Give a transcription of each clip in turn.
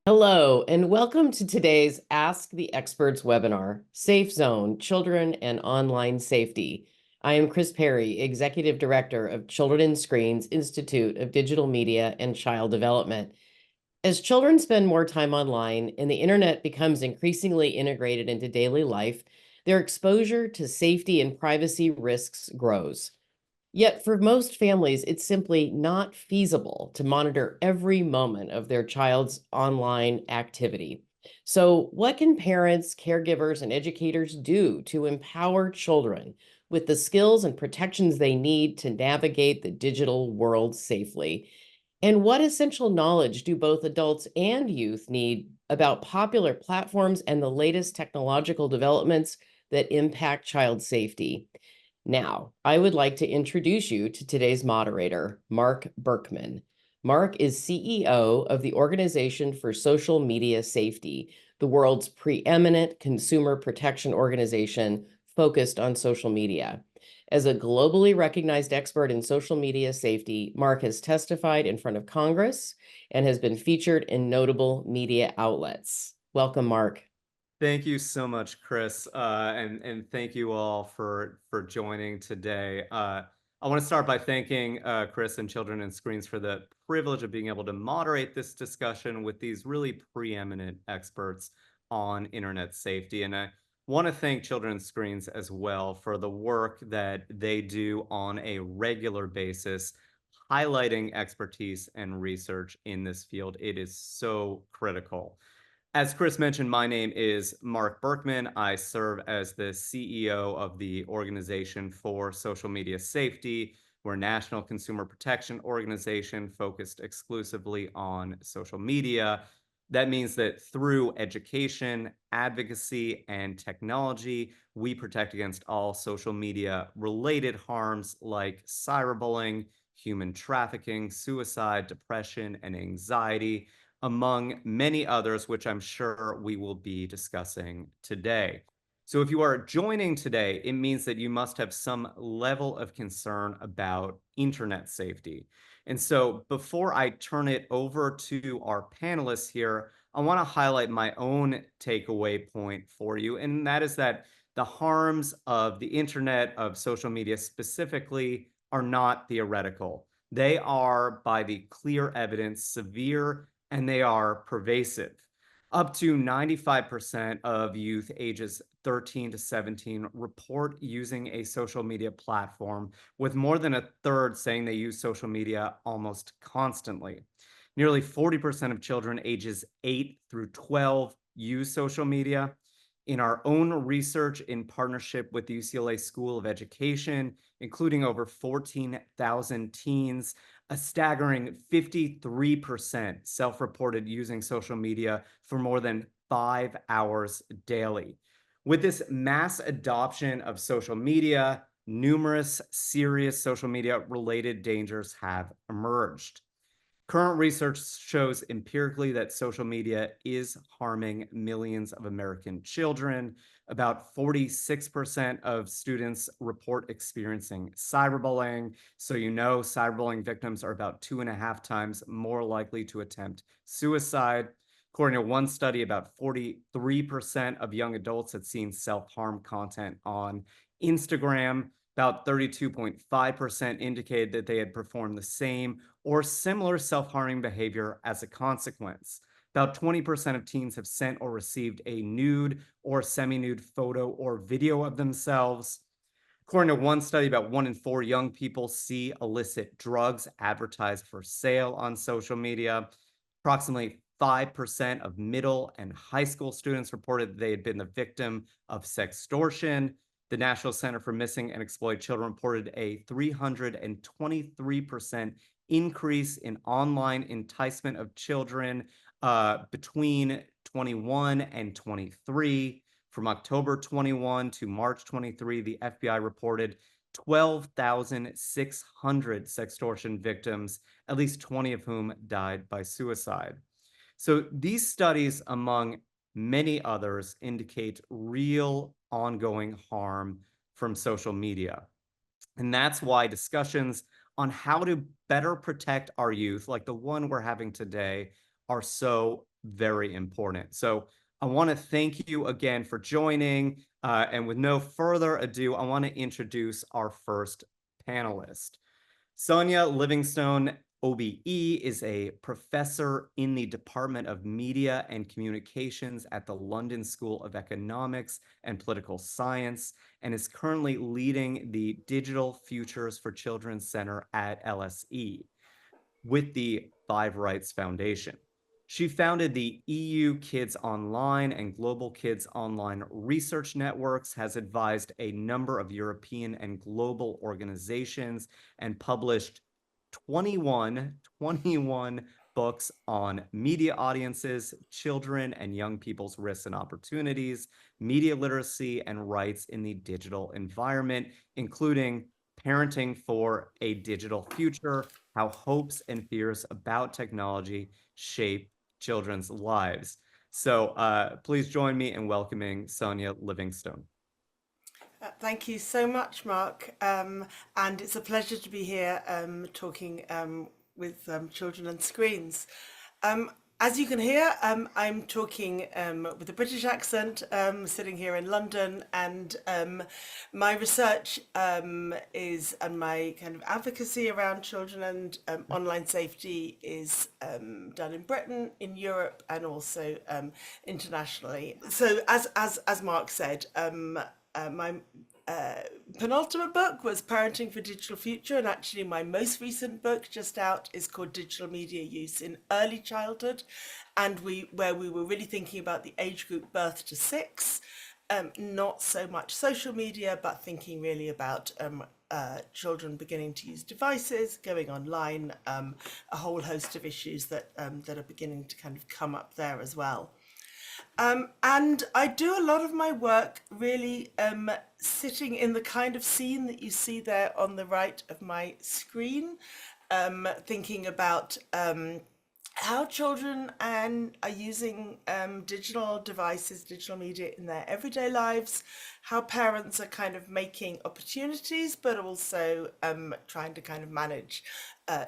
Hello, and welcome to today's Ask the Experts webinar, Safe Zone, Children and Online Safety. I am Kris Perry, Executive Director of Children and Screens Institute of Digital Media and Child Development. As children spend more time online and the internet becomes increasingly integrated into daily life, their exposure to safety and privacy risks grows. Yet for most families, it's simply not feasible to monitor every moment of their child's online activity. So, what can parents, caregivers, and educators do to empower children with the skills and protections they need to navigate the digital world safely? And what essential knowledge do both adults and youth need about popular platforms and the latest technological developments that impact child safety? Now, I would like to introduce you to today's moderator, Marc Berkman. Marc is CEO of the Organization for Social Media Safety, the world's preeminent consumer protection organization focused on social media. As a globally recognized expert in social media safety, Marc has testified in front of Congress and has been featured in notable media outlets. Welcome, Marc. Thank you so much, Kris, and thank you all for joining today. I want to start by thanking Kris and Children and Screens for the privilege of being able to moderate this discussion with these really preeminent experts on internet safety. And I want to thank Children and Screens as well for the work that they do on a regular basis, highlighting expertise and research in this field. It is so critical. As Kris mentioned, my name is Marc Berkman. I serve as the CEO of the Organization for Social Media Safety. We're a national consumer protection organization focused exclusively on social media. That means that through education, advocacy, and technology, we protect against all social media related harms like cyberbullying, human trafficking, suicide, depression, and anxiety, among many others, which I'm sure we will be discussing today. So if you are joining today, it means that you must have some level of concern about internet safety. And so before I turn it over to our panelists here, I want to highlight my own takeaway point for you, and that is that the harms of the internet, of social media specifically, are not theoretical. They are, by the clear evidence, severe, and they are pervasive. Up to 95% of youth ages 13 to 17 report using a social media platform, with more than a third saying they use social media almost constantly. Nearly 40% of children ages 8 through 12 use social media. In our own research in partnership with the UCLA School of Education, including over 14,000 teens, a staggering 53% self-reported using social media for more than 5 hours daily. With this mass adoption of social media, numerous serious social media related dangers have emerged. Current research shows empirically that social media is harming millions of American children. About 46% of students report experiencing cyberbullying. So, cyberbullying victims are about 2.5 times more likely to attempt suicide. According to one study, about 43% of young adults had seen self-harm content on Instagram. About 32.5% indicated that they had performed the same or similar self-harming behavior as a consequence. About 20% of teens have sent or received a nude or semi-nude photo or video of themselves. According to one study, about 1 in 4 young people see illicit drugs advertised for sale on social media. Approximately 5% of middle and high school students reported that they had been the victim of sextortion. The National Center for Missing and Exploited Children reported a 323% increase in online enticement of children between 21 and 23. From October 21 to March 23, the FBI reported 12,600 sextortion victims, at least 20 of whom died by suicide. So these studies, among many others, indicate real ongoing harm from social media. And that's why discussions on how to better protect our youth, like the one we're having today, are so very important. So I want to thank you again for joining. And with no further ado, I want to introduce our first panelist. Sonia Livingstone, OBE, is a professor in the Department of Media and Communications at the London School of Economics and Political Science, and is currently leading the Digital Futures for Children Center at LSE with the Five Rights Foundation. She founded the EU Kids Online and Global Kids Online research networks, has advised a number of European and global organizations, and published 21 books on media audiences, children and young people's risks and opportunities, media literacy, and rights in the digital environment, including Parenting for a Digital Future: How Hopes and Fears About Technology Shape Children's Lives. So please join me in welcoming Sonia Livingstone. Thank you so much, Mark. And it's a pleasure to be here talking with children and screens. As you can hear, I'm talking with a British accent, sitting here in London, and my research is, and my kind of advocacy around children and online safety is done in Britain, in Europe, and also internationally. So as Mark said, my penultimate book was Parenting for Digital Future, and actually my most recent book just out is called Digital Media Use in Early Childhood, and where we were really thinking about the age group birth to 6, not so much social media, but thinking really about children beginning to use devices, going online, a whole host of issues that that are beginning to kind of come up there as well. And I do a lot of my work really sitting in the kind of scene that you see there on the right of my screen, thinking about how children are using digital devices, digital media in their everyday lives, how parents are kind of making opportunities, but also trying to kind of manage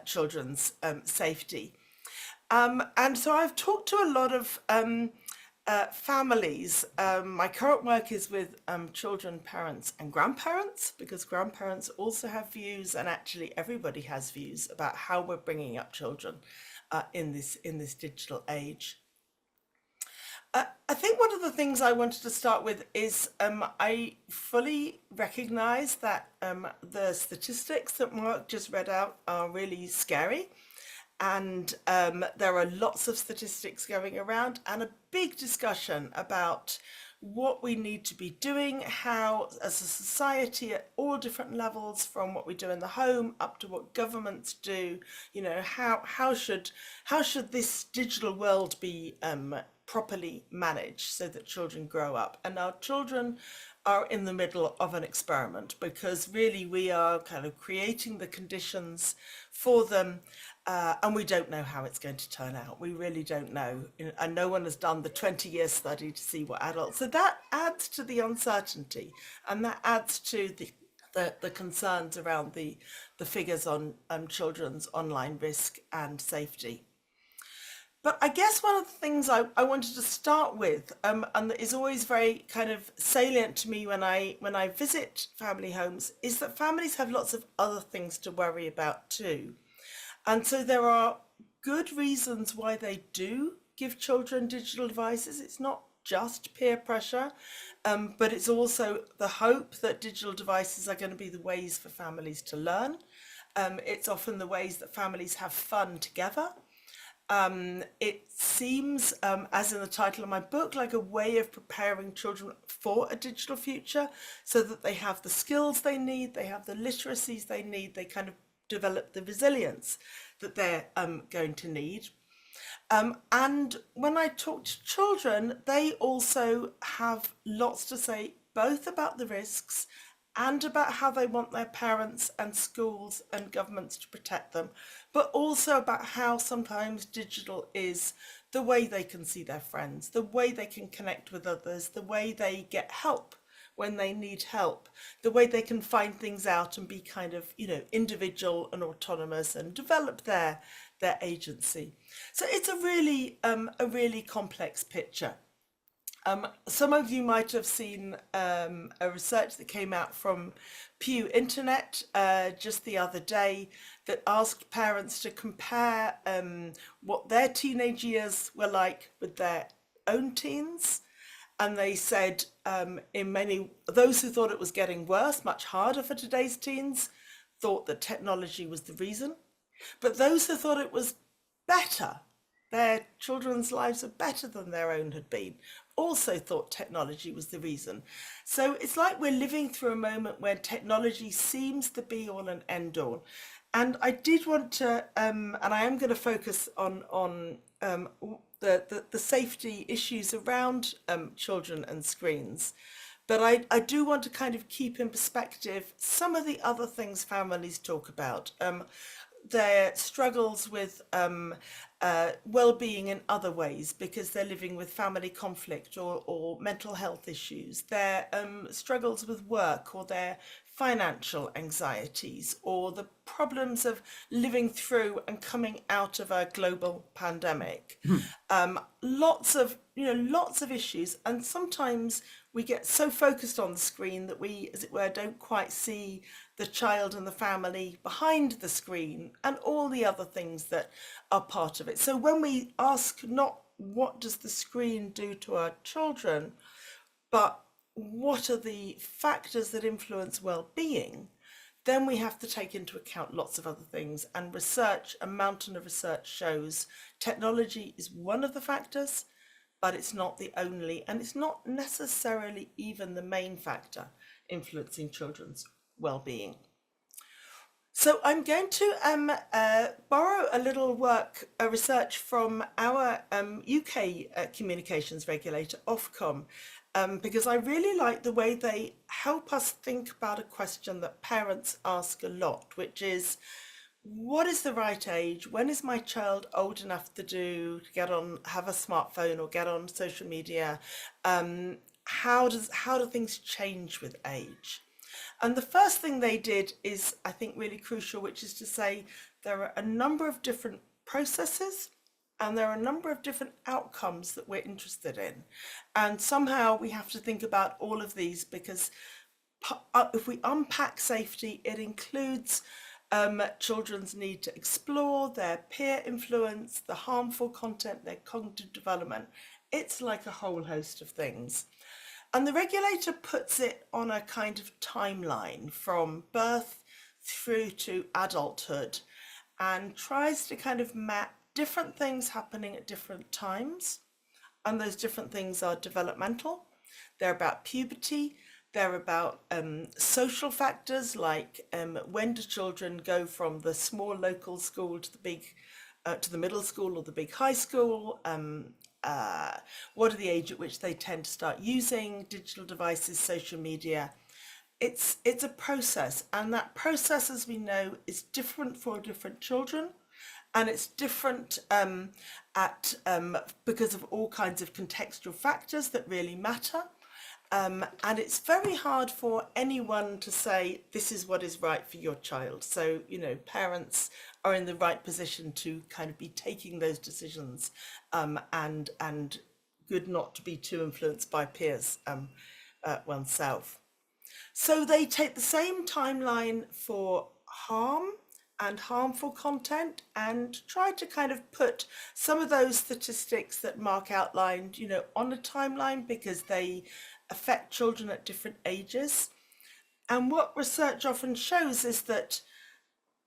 children's safety. And so I've talked to a lot of families. My current work is with children, parents, and grandparents, because grandparents also have views, and actually everybody has views about how we're bringing up children in this digital age. I think one of the things I wanted to start with is I fully recognize that the statistics that Mark just read out are really scary. And there are lots of statistics going around and a big discussion about what we need to be doing, how as a society at all different levels, from what we do in the home up to what governments do, how should this digital world be properly managed so that children grow up. And our children are in the middle of an experiment, because really we are kind of creating the conditions for them, and we don't know how it's going to turn out. We really don't know, and no one has done the 20-year study to see what adults. So that adds to the uncertainty, and that adds to the concerns around the figures on children's online risk and safety. But I guess one of the things I wanted to start with, and that is always very kind of salient to me when I visit family homes, is that families have lots of other things to worry about too. And so there are good reasons why they do give children digital devices. It's not just peer pressure, but it's also the hope that digital devices are going to be the ways for families to learn. It's often the ways that families have fun together. It seems, as in the title of my book, like a way of preparing children for a digital future, so that they have the skills they need, they have the literacies they need, they kind of develop the resilience that they're going to need. And when I talk to children, they also have lots to say, both about the risks and about how they want their parents and schools and governments to protect them, but also about how sometimes digital is the way they can see their friends, the way they can connect with others, the way they get help when they need help, the way they can find things out and be kind of, individual and autonomous and develop their their agency. So it's a really complex picture. Some of you might have seen a research that came out from Pew Internet just the other day that asked parents to compare what their teenage years were like with their own teens. And they said those who thought it was getting worse, much harder for today's teens, thought that technology was the reason. But those who thought it was better, their children's lives are better than their own had been, also thought technology was the reason. So it's like we're living through a moment where technology seems the be all and end all. And I did want to, and I am going to focus on the safety issues around children and screens. But I do want to kind of keep in perspective some of the other things families talk about. Their struggles with well-being in other ways because they're living with family conflict or mental health issues, their struggles with work or their financial anxieties or the problems of living through and coming out of a global pandemic. Lots of issues, and sometimes we get so focused on the screen that we, as it were, don't quite see the child and the family behind the screen and all the other things that are part of it. So when we ask not what does the screen do to our children, but what are the factors that influence well-being, then we have to take into account lots of other things. And research, a mountain of research shows technology is one of the factors, but it's not the only, and it's not necessarily even the main factor influencing children's well-being. So I'm going to borrow a little research from our UK communications regulator, Ofcom, because I really like the way they help us think about a question that parents ask a lot, which is, what is the right age? When is my child old enough to have a smartphone or get on social media? How do things change with age? And the first thing they did is, I think, really crucial, which is to say there are a number of different processes and there are a number of different outcomes that we're interested in. And somehow we have to think about all of these, because if we unpack safety, it includes children's need to explore, their peer influence, the harmful content, their cognitive development. It's like a whole host of things. And the regulator puts it on a kind of timeline from birth through to adulthood and tries to kind of map different things happening at different times. And those different things are developmental. They're about puberty. They're about social factors like when do children go from the small local school to the middle school or the big high school? What are the age at which they tend to start using digital devices, social media? It's a process, and that process, as we know, is different for different children, and it's different because of all kinds of contextual factors that really matter. And it's very hard for anyone to say this is what is right for your child. So, parents are in the right position to kind of be taking those decisions, and good not to be too influenced by peers oneself. So they take the same timeline for harm and harmful content and try to kind of put some of those statistics that Marc outlined, on a timeline, because they affect children at different ages. And what research often shows is that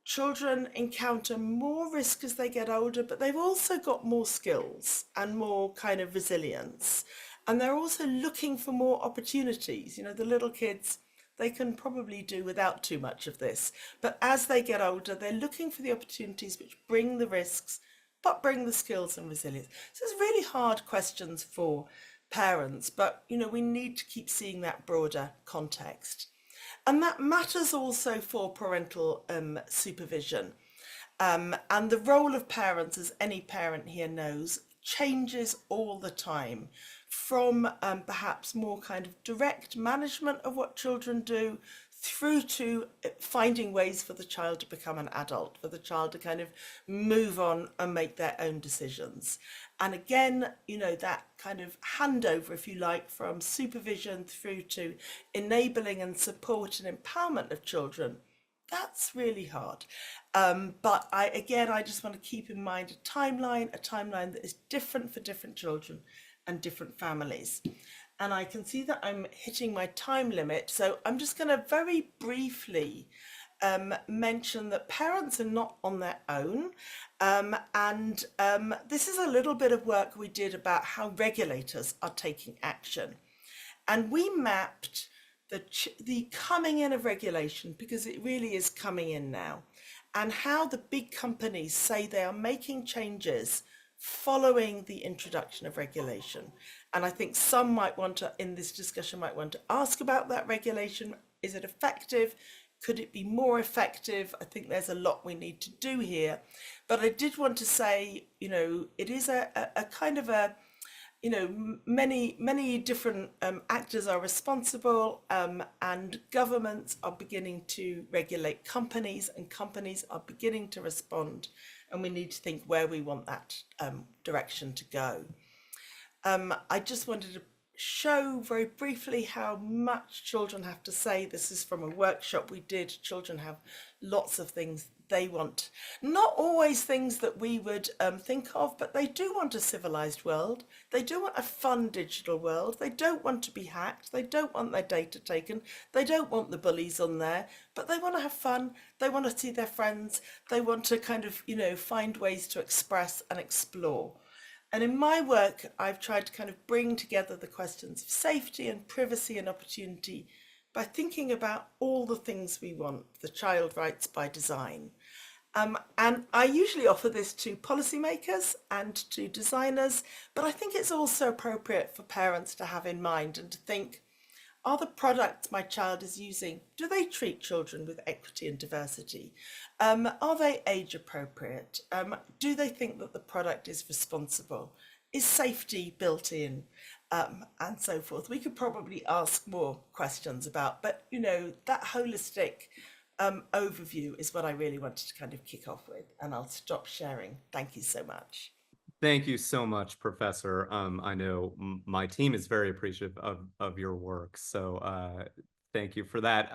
children encounter more risk as they get older, but they've also got more skills and more kind of resilience. And they're also looking for more opportunities. The little kids, they can probably do without too much of this. But as they get older, they're looking for the opportunities which bring the risks, but bring the skills and resilience. So it's really hard questions for parents, but we need to keep seeing that broader context. And that matters also for parental supervision. And the role of parents, as any parent here knows, changes all the time, from perhaps more kind of direct management of what children do through to finding ways for the child to become an adult, for the child to kind of move on and make their own decisions. And again, you know, that kind of handover, if you like, from supervision through to enabling and support and empowerment of children, that's really hard. But I just want to keep in mind a timeline that is different for different children and different families. And I can see that I'm hitting my time limit. So I'm just going to very briefly mention that parents are not on their own. This is a little bit of work we did about how regulators are taking action. And we mapped the coming in of regulation, because it really is coming in now, and how the big companies say they are making changes following the introduction of regulation. And I think some might want to, in this discussion, might want to ask about that regulation. Is it effective? Could it be more effective? I think there's a lot we need to do here. But I did want to say, you know, it is a kind of a, you know, many different actors are responsible, and governments are beginning to regulate companies, and companies are beginning to respond, and we need to think where we want that direction to go. I just wanted to show very briefly how much children have to say. This is from a workshop we did. Children have lots of things they want, not always things that we would think of, but they do want a civilized world. They do want a fun digital world. They don't want to be hacked. They don't want their data taken. They don't want the bullies on there, but they want to have fun. They want to see their friends. They want to kind of, you know, find ways to express and explore. And in my work, I've tried to kind of bring together the questions of safety and privacy and opportunity by thinking about all the things we want, the child rights by design. And I usually offer this to policymakers and to designers, but I think it's also appropriate for parents to have in mind and to think, are the products my child is using, do they treat children with equity and diversity? Are they age appropriate? Do they think that the product is responsible? Is safety built in? And so forth. We could probably ask more questions about, but you know, that holistic overview is what I really wanted to kind of kick off with, and I'll stop sharing. Thank you so much. Thank you so much, Professor. I know my team is very appreciative of your work, so thank you for that.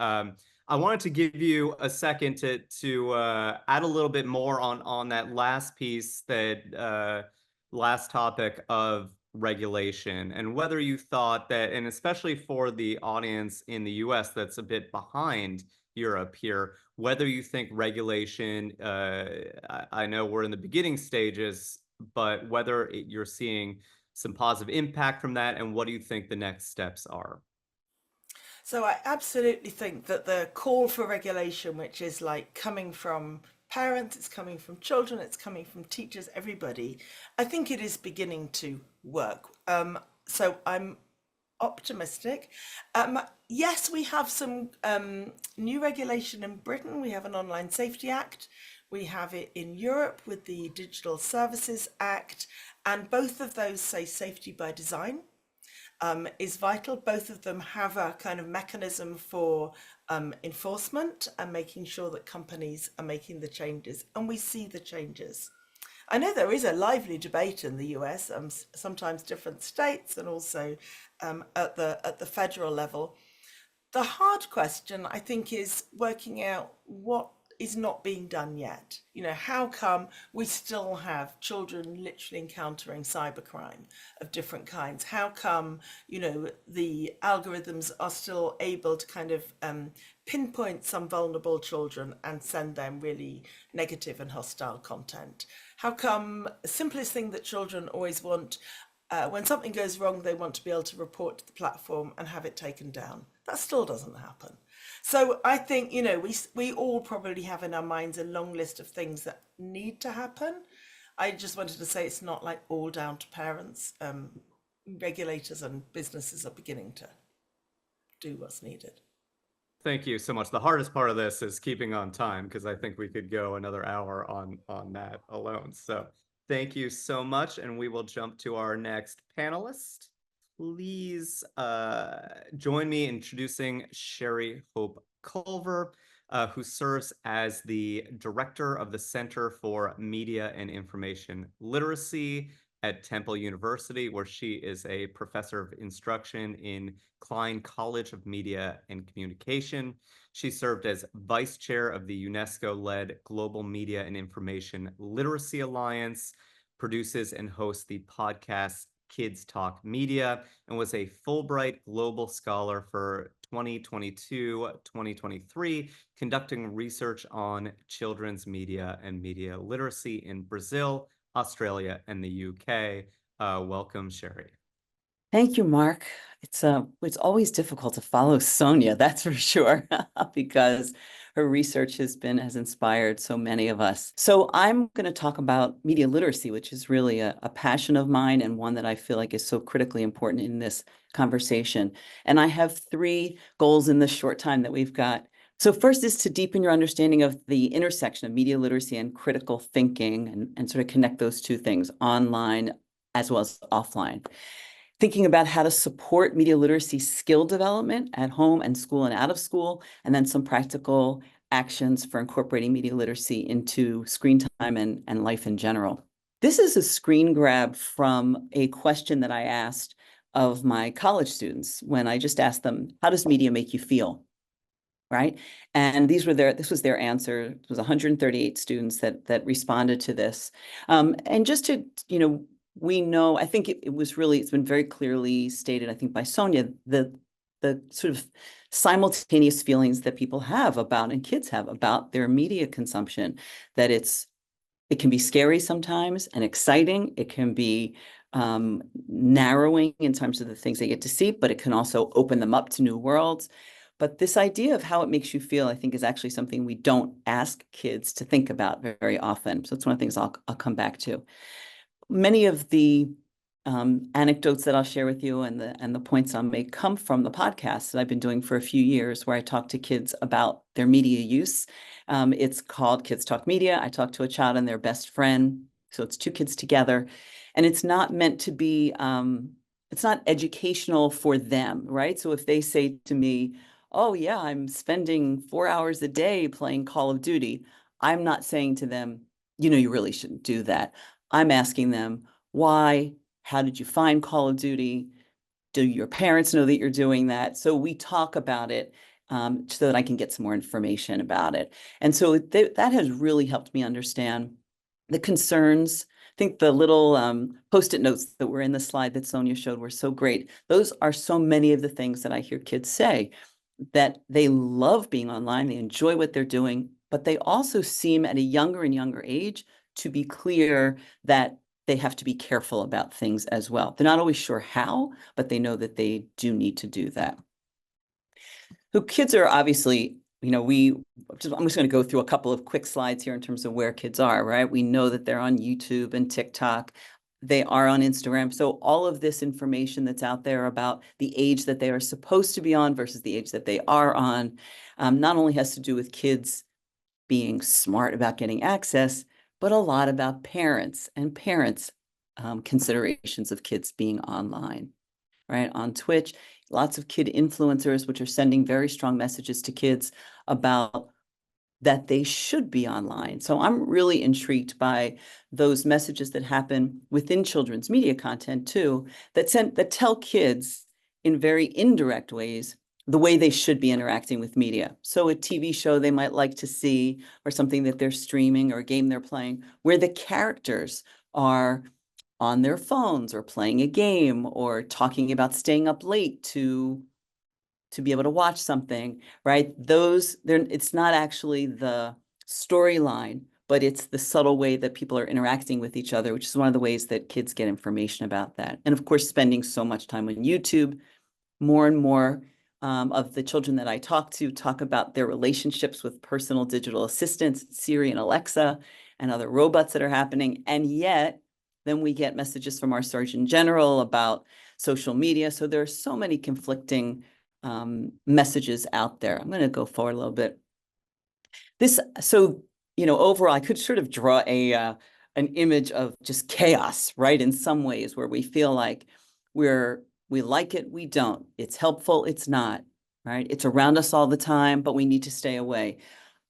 I wanted to give you a second to add a little bit more on that last piece, that last topic of regulation, and whether you thought that, and especially for the audience in the US that's a bit behind Europe here, whether you think regulation, I know we're in the beginning stages, but whether you're seeing some positive impact from that, and what do you think the next steps are? So I absolutely think that the call for regulation, which is like coming from parents, it's coming from children, it's coming from teachers, everybody, I think it is beginning to work. So I'm optimistic. Yes, we have some new regulation in Britain. We have an Online Safety Act. We have it in Europe with the Digital Services Act, and both of those say safety by design is vital. Both of them have a kind of mechanism for enforcement and making sure that companies are making the changes, and we see the changes. I know there is a lively debate in the US, sometimes different states and also at the federal level. The hard question, I think, is working out what is not being done yet. You know, how come we still have children literally encountering cybercrime of different kinds? How come, you know, the algorithms are still able to kind of pinpoint some vulnerable children and send them really negative and hostile content? How come the simplest thing that children always want, when something goes wrong, they want to be able to report to the platform and have it taken down? That still doesn't happen. So I think, you know, we all probably have in our minds a long list of things that need to happen. I just wanted to say it's not like all down to parents. Regulators and businesses are beginning to do what's needed. Thank you so much. The hardest part of this is keeping on time, because I think we could go another hour on that alone. So thank you so much, and we will jump to our next panelist. please join me in introducing Sherri Hope Culver, who serves as the director of the Center for Media and Information Literacy at Temple University, where she is a professor of instruction in Klein College of Media and Communication. She served as vice chair of the UNESCO-led Global Media and Information Literacy Alliance, produces and hosts the podcast Kids Talk Media, and was a Fulbright Global Scholar for 2022-2023, conducting research on children's media and media literacy in Brazil, Australia, and the UK. Welcome, Sherri. Thank you, Mark. It's always difficult to follow Sonia, that's for sure, because her research has inspired so many of us. So I'm going to talk about media literacy, which is really a passion of mine and one that I feel like is so critically important in this conversation. And I have 3 goals in the short time that we've got. So first is to deepen your understanding of the intersection of media literacy and critical thinking, and sort of connect those two things, online as well as offline. Thinking about how to support media literacy skill development at home and school and out of school, and then some practical actions for incorporating media literacy into screen time and life in general. This is a screen grab from a question that I asked of my college students when I just asked them, how does media make you feel? Right? And this was their answer. It was 138 students that responded to this. And just to, we know, I think it's been very clearly stated, I think by Sonia, the sort of simultaneous feelings that people have about, and kids have about, their media consumption, that it can be scary sometimes and exciting. It can be narrowing in terms of the things they get to see, but it can also open them up to new worlds. But this idea of how it makes you feel, I think, is actually something we don't ask kids to think about very often. So it's one of the things I'll come back to. Many of the anecdotes that I'll share with you and the points I'll make come from the podcast that I've been doing for a few years, where I talk to kids about their media use. It's called Kids Talk Media. I talk to a child and their best friend. So it's 2 kids together. And it's not meant to be, it's not educational for them, right? So if they say to me, oh yeah, I'm spending 4 hours a day playing Call of Duty, I'm not saying to them, you really shouldn't do that. I'm asking them, why? How did you find Call of Duty? Do your parents know that you're doing that? So we talk about it so that I can get some more information about it. And so that has really helped me understand the concerns. I think the little Post-it notes that were in the slide that Sonia showed were so great. Those are so many of the things that I hear kids say, that they love being online, they enjoy what they're doing, but they also seem at a younger and younger age to be clear that they have to be careful about things as well. They're not always sure how, but they know that they do need to do that. So kids are obviously, I'm just going to go through a couple of quick slides here in terms of where kids are, right? We know that they're on YouTube and TikTok. They are on Instagram. So all of this information that's out there about the age that they are supposed to be on versus the age that they are on, not only has to do with kids being smart about getting access, but a lot about parents and parents' considerations of kids being online, right? On Twitch, lots of kid influencers, which are sending very strong messages to kids about that they should be online. So I'm really intrigued by those messages that happen within children's media content too, that tell kids in very indirect ways the way they should be interacting with media. So a TV show they might like to see, or something that they're streaming, or a game they're playing, where the characters are on their phones or playing a game or talking about staying up late to be able to watch something, right? It's not actually the storyline, but it's the subtle way that people are interacting with each other, which is one of the ways that kids get information about that. And of course, spending so much time on YouTube. More and more of the children that I talk to talk about their relationships with personal digital assistants, Siri and Alexa, and other robots that are happening. And yet, then we get messages from our Surgeon General about social media. So there are so many conflicting messages out there. I'm going to go forward a little bit. Overall, I could sort of draw an image of just chaos, right? In some ways, where we feel like we're We like it, we don't. It's helpful, it's not, right? It's around us all the time, but we need to stay away.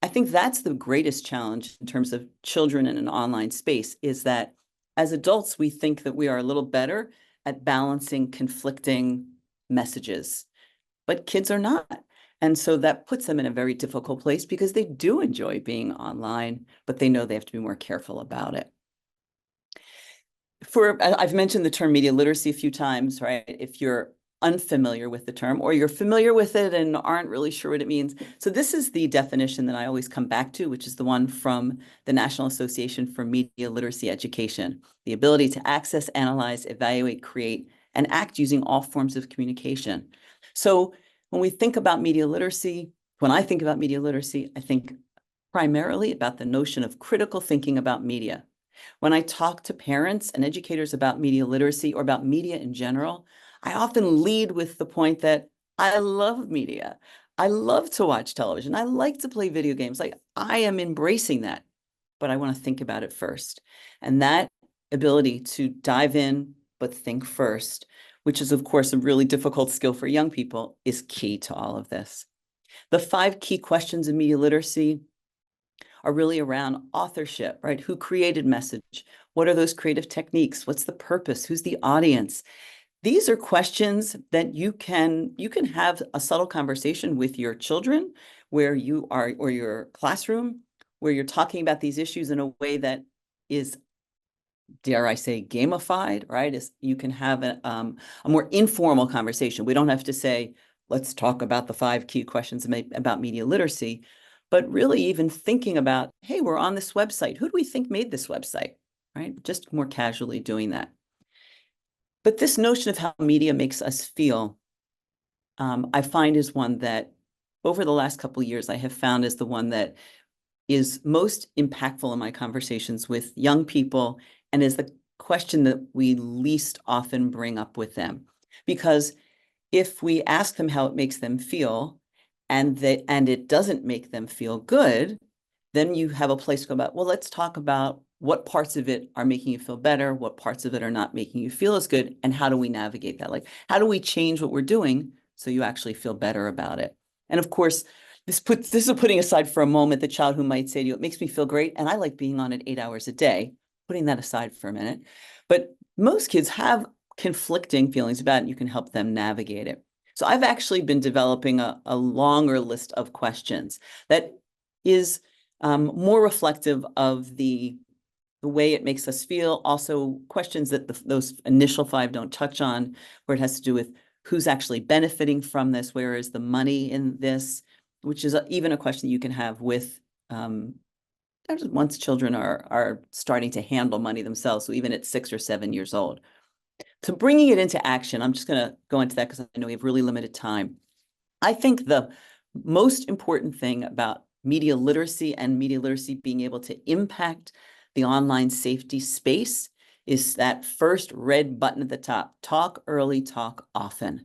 I think that's the greatest challenge in terms of children in an online space, is that as adults, we think that we are a little better at balancing conflicting messages, but kids are not. And so that puts them in a very difficult place because they do enjoy being online, but they know they have to be more careful about it. I've mentioned the term media literacy a few times, right? If you're unfamiliar with the term, or you're familiar with it and aren't really sure what it means. So this is the definition that I always come back to, which is the one from the National Association for Media Literacy Education: the ability to access, analyze, evaluate, create, and act using all forms of communication. So when we think about media literacy, when I think about media literacy, I think primarily about the notion of critical thinking about media. When I talk to parents and educators about media literacy, or about media in general, I often lead with the point that I love media. I love to watch television. I like to play video games. Like, I am embracing that, but I want to think about it first. And that ability to dive in, but think first, which is, of course, a really difficult skill for young people, is key to all of this. The 5 key questions of media literacy are really around authorship, right? Who created message? What are those creative techniques? What's the purpose? Who's the audience? These are questions that you can have a subtle conversation with your children, where you are, or your classroom, where you're talking about these issues in a way that is, dare I say, gamified, right? You can have a more informal conversation. We don't have to say, let's talk about the 5 key questions about media literacy, but really even thinking about, hey, we're on this website. Who do we think made this website, right? Just more casually doing that. But this notion of how media makes us feel, I find is one that over the last couple of years, I have found is the one that is most impactful in my conversations with young people, and is the question that we least often bring up with them. Because if we ask them how it makes them feel, and it doesn't make them feel good, then you have a place to go about, well, let's talk about what parts of it are making you feel better, what parts of it are not making you feel as good, and how do we navigate that? Like, how do we change what we're doing so you actually feel better about it? And of course, this is putting aside for a moment the child who might say to you, it makes me feel great, and I like being on it 8 hours a day, putting that aside for a minute. But most kids have conflicting feelings about it, and you can help them navigate it. So I've actually been developing a longer list of questions that is more reflective of the way it makes us feel. Also, questions that those initial 5 don't touch on, where it has to do with who's actually benefiting from this, where is the money in this, which is even a question you can have with once children are starting to handle money themselves, so even at 6 or 7 years old. So bringing it into action, I'm just going to go into that because I know we have really limited time. I think the most important thing about media literacy, and media literacy being able to impact the online safety space, is that first red button at the top: talk early, talk often.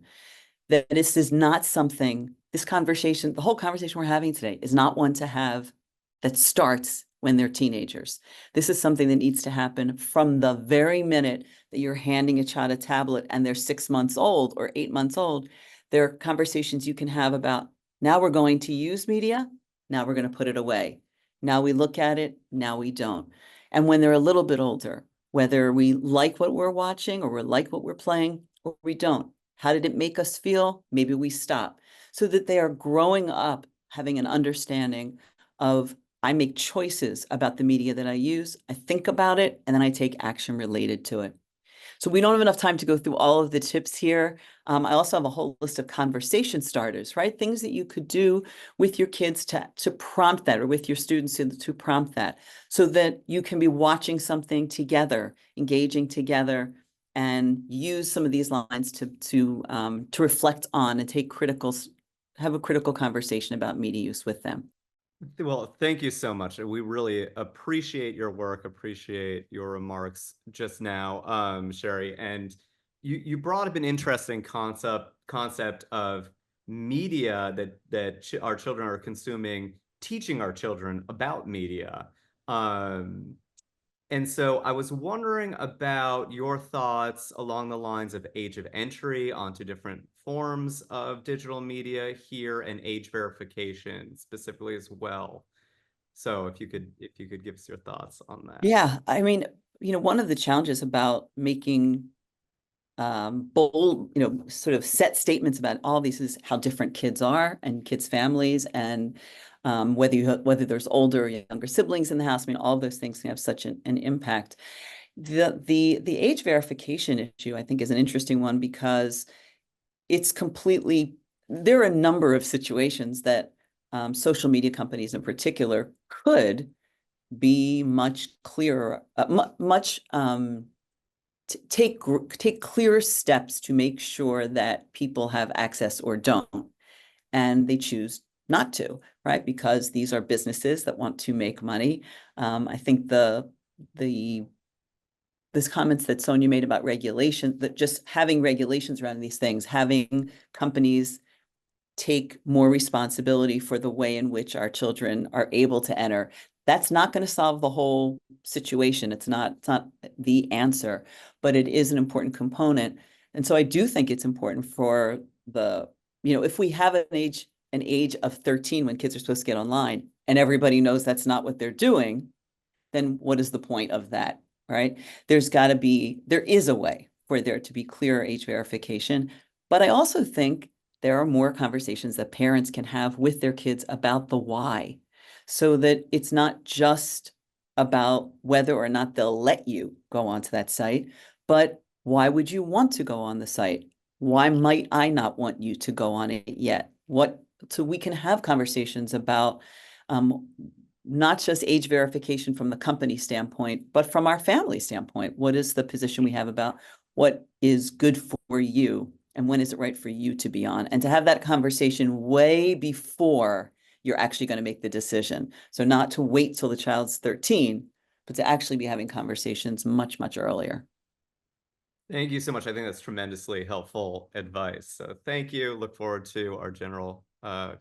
That this is not something, this conversation, the whole conversation we're having today, is not one to have that starts when they're teenagers. This is something that needs to happen from the very minute that you're handing a child a tablet and they're 6 months old or 8 months old. There are conversations you can have about, now we're going to use media, now we're going to put it away. Now we look at it, now we don't. And when they're a little bit older, whether we like what we're watching, or we like what we're playing, or we don't, how did it make us feel? Maybe we stop. So that they are growing up having an understanding of, I make choices about the media that I use, I think about it, and then I take action related to it. So we don't have enough time to go through all of the tips here. I also have a whole list of conversation starters, right? Things that you could do with your kids to prompt that, or with your students to prompt that, so that you can be watching something together, engaging together, and use some of these lines to reflect on and have a critical conversation about media use with them. Well, thank you so much. We really appreciate your work, appreciate your remarks just now, Sherri. And you brought up an interesting concept of media that our children are consuming, teaching our children about media. And so I was wondering about your thoughts along the lines of age of entry onto different forms of digital media here and age verification specifically as well. So if you could give us your thoughts on that. Yeah, I mean, one of the challenges about making bold, sort of set statements about all these is how different kids are and kids' families, and whether there's older or younger siblings in the house. I mean, all those things can have such an impact. The age verification issue, I think, is an interesting one because it's there are a number of situations that social media companies in particular could be much clearer, take clear steps to make sure that people have access or don't, and they choose not to, right? Because these are businesses that want to make money. I think this comments that Sonia made about regulation, that just having regulations around these things, having companies take more responsibility for the way in which our children are able to enter, that's not going to solve the whole situation. It's not the answer, but it is an important component. And so I do think it's important for if we have an age of 13 when kids are supposed to get online and everybody knows that's not what they're doing, then what is the point of that, right? There is a way for there to be clear age verification, but I also think there are more conversations that parents can have with their kids about the why, so that it's not just about whether or not they'll let you go onto that site, but why would you want to go on the site? Why might I not want you to go on it yet? So we can have conversations about not just age verification from the company standpoint, but from our family standpoint. What is the position we have about what is good for you and when is it right for you to be on? And to have that conversation way before you're actually going to make the decision. So not to wait till the child's 13, but to actually be having conversations much, much earlier. Thank you so much. I think that's tremendously helpful advice. So thank you. Look forward to our general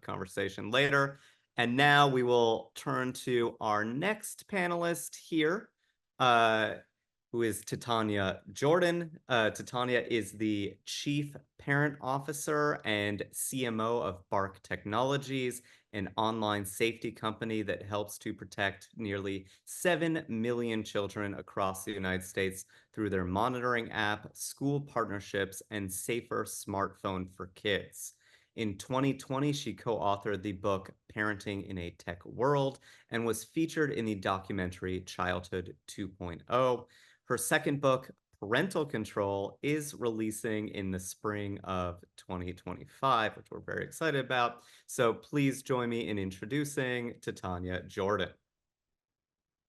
conversation later. And now we will turn to our next panelist here, who is Titania Jordan. Titania is the Chief Parent Officer and CMO of Bark Technologies, an online safety company that helps to protect nearly 7 million children across the United States through their monitoring app, school partnerships, and safer smartphone for kids. In 2020, she co-authored the book Parenting in a Tech World and was featured in the documentary Childhood 2.0. Her second book, Parental Control, is releasing in the spring of 2025, which we're very excited about. So please join me in introducing Titania Jordan.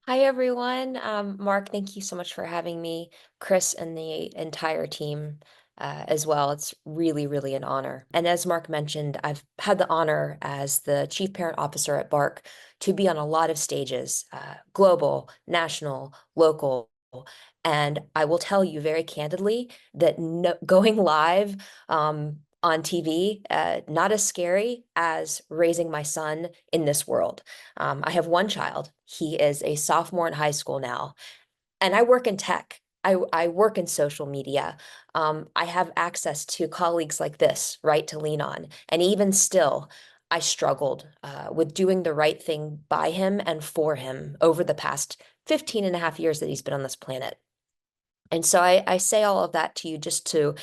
Hi, everyone. Mark, thank you so much for having me, Kris and the entire team as well. It's really, really an honor. And as Mark mentioned, I've had the honor as the Chief Parent Officer at Bark to be on a lot of stages, global, national, local. And I will tell you very candidly that going live on TV, not as scary as raising my son in this world. I have one child. He is a sophomore in high school now, and I work in tech. I work in social media. I have access to colleagues like this, right, to lean on. And even still, I struggled with doing the right thing by him and for him over the past 15 and a half years that he's been on this planet. And so I say all of that to you just to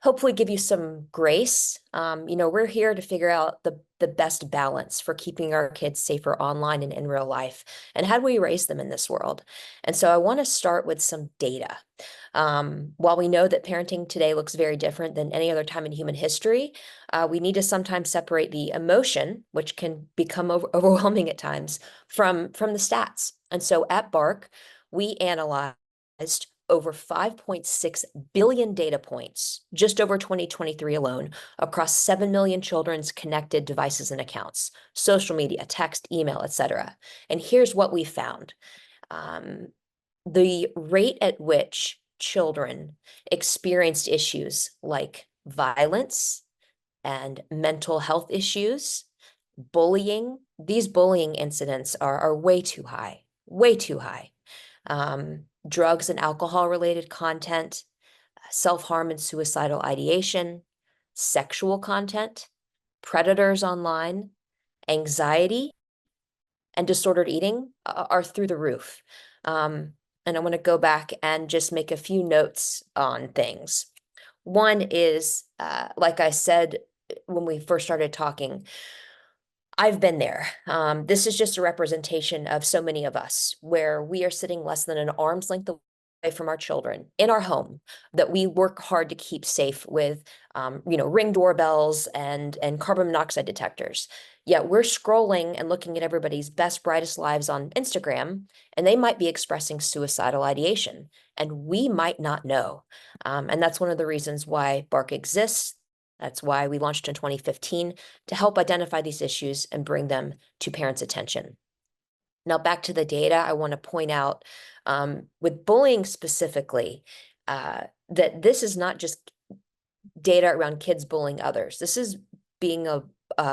hopefully give you some grace. We're here to figure out the best balance for keeping our kids safer online and in real life. And how do we raise them in this world? And so I want to start with some data. While we know that parenting today looks very different than any other time in human history, we need to sometimes separate the emotion, which can become overwhelming at times, from the stats. And so at Bark, we analyzed over 5.6 billion data points just over 2023 alone across 7 million children's connected devices and accounts, social media, text, email, etc. And here's what we found. The rate at which children experienced issues like violence and mental health issues, bullying, these bullying incidents are way too high, way too high. drugs and alcohol related content, self-harm and suicidal ideation, sexual content, predators online, anxiety, and disordered eating are through the roof. And I want to go back and just make a few notes on things. One is, like I said when we first started talking, I've been there. This is just a representation of so many of us where we are sitting less than an arm's length away from our children in our home that we work hard to keep safe with, Ring doorbells and carbon monoxide detectors. Yet we're scrolling and looking at everybody's best, brightest lives on Instagram, and they might be expressing suicidal ideation, and we might not know. And that's one of the reasons why Bark exists. That's why we launched in 2015 to help identify these issues and bring them to parents' attention. Now, back to the data, I want to point out with bullying specifically, that this is not just data around kids bullying others. This is being a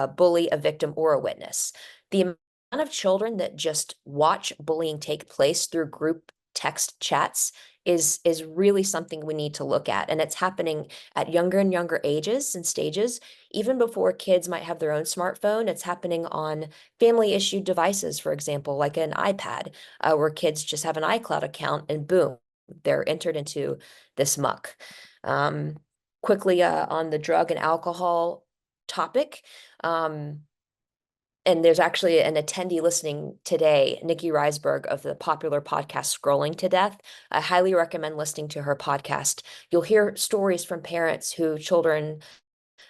bully, a victim, or a witness. The amount of children that just watch bullying take place through group text chats is really something we need to look at. And it's happening at younger and younger ages and stages. Even before kids might have their own smartphone, it's happening on family issued devices, for example, like an iPad, where kids just have an iCloud account and boom, they're entered into this muck. Quickly on the drug and alcohol topic, and there's actually an attendee listening today, Nikki Reisberg of the popular podcast Scrolling to Death. I highly recommend listening to her podcast. You'll hear stories from parents whose children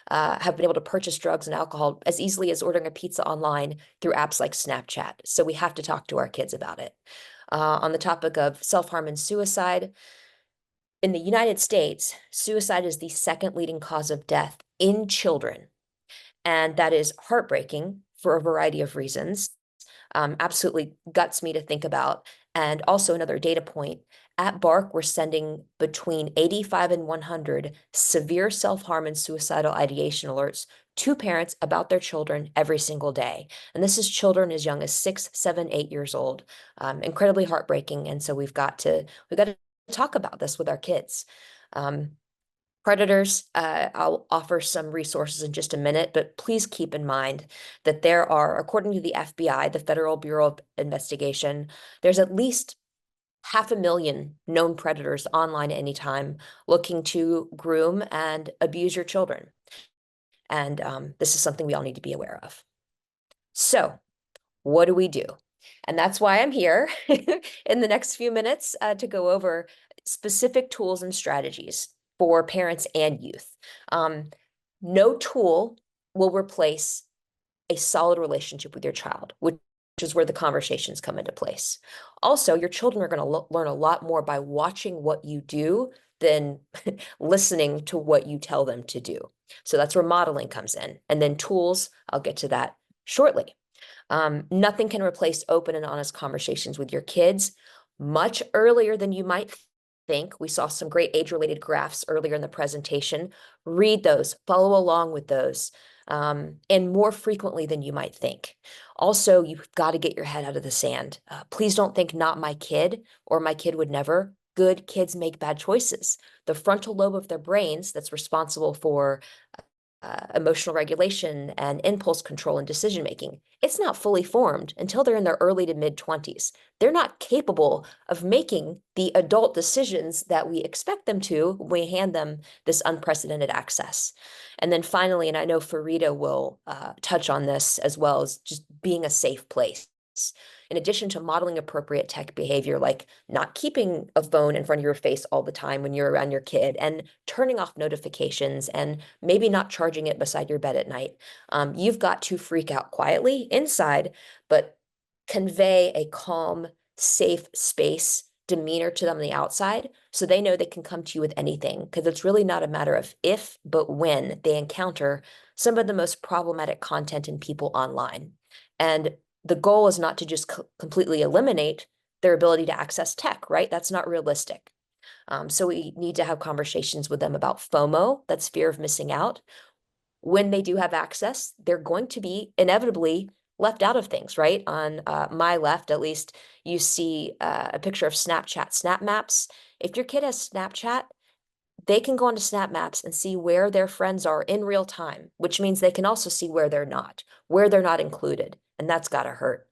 have been able to purchase drugs and alcohol as easily as ordering a pizza online through apps like Snapchat. So we have to talk to our kids about it. On the topic of self-harm and suicide, in the United States, suicide is the second leading cause of death in children. And that is heartbreaking for a variety of reasons. Absolutely guts me to think about. And also another data point, at Bark, we're sending between 85 and 100 severe self-harm and suicidal ideation alerts to parents about their children every single day. And this is children as young as 6, 7, 8 years old. Incredibly heartbreaking. And so we've got to talk about this with our kids. Predators, I'll offer some resources in just a minute, but please keep in mind that there are, according to the FBI, the Federal Bureau of Investigation, there's at least 500,000 known predators online at any time looking to groom and abuse your children. And this is something we all need to be aware of. So what do we do? And that's why I'm here in the next few minutes to go over specific tools and strategies for parents and youth. No tool will replace a solid relationship with your child, which is where the conversations come into place. Also, your children are going to learn a lot more by watching what you do than listening to what you tell them to do. So that's where modeling comes in. And then tools, I'll get to that shortly. Nothing can replace open and honest conversations with your kids much earlier than you might think. We saw some great age-related graphs earlier in the presentation. Read those, follow along with those, and more frequently than you might think. Also, you've got to get your head out of the sand. Please don't think not my kid or my kid would never. Good kids make bad choices. The frontal lobe of their brains that's responsible for emotional regulation and impulse control and decision making, it's not fully formed until they're in their early to mid 20s. They're not capable of making the adult decisions that we expect them to when we hand them this unprecedented access. And then finally, and I know Fareedah will touch on this as well, as just being a safe place. In addition to modeling appropriate tech behavior, like not keeping a phone in front of your face all the time when you're around your kid and turning off notifications and maybe not charging it beside your bed at night, you've got to freak out quietly inside, but convey a calm, safe space demeanor to them on the outside so they know they can come to you with anything, because it's really not a matter of if, but when they encounter some of the most problematic content in people online. And the goal is not to just completely eliminate their ability to access tech, right? That's not realistic. So we need to have conversations with them about FOMO, that's fear of missing out. When they do have access, they're going to be inevitably left out of things, right? On my left, at least, you see a picture of Snapchat, Snap Maps. If your kid has Snapchat, they can go onto Snap Maps and see where their friends are in real time, which means they can also see where they're not included. And that's got to hurt.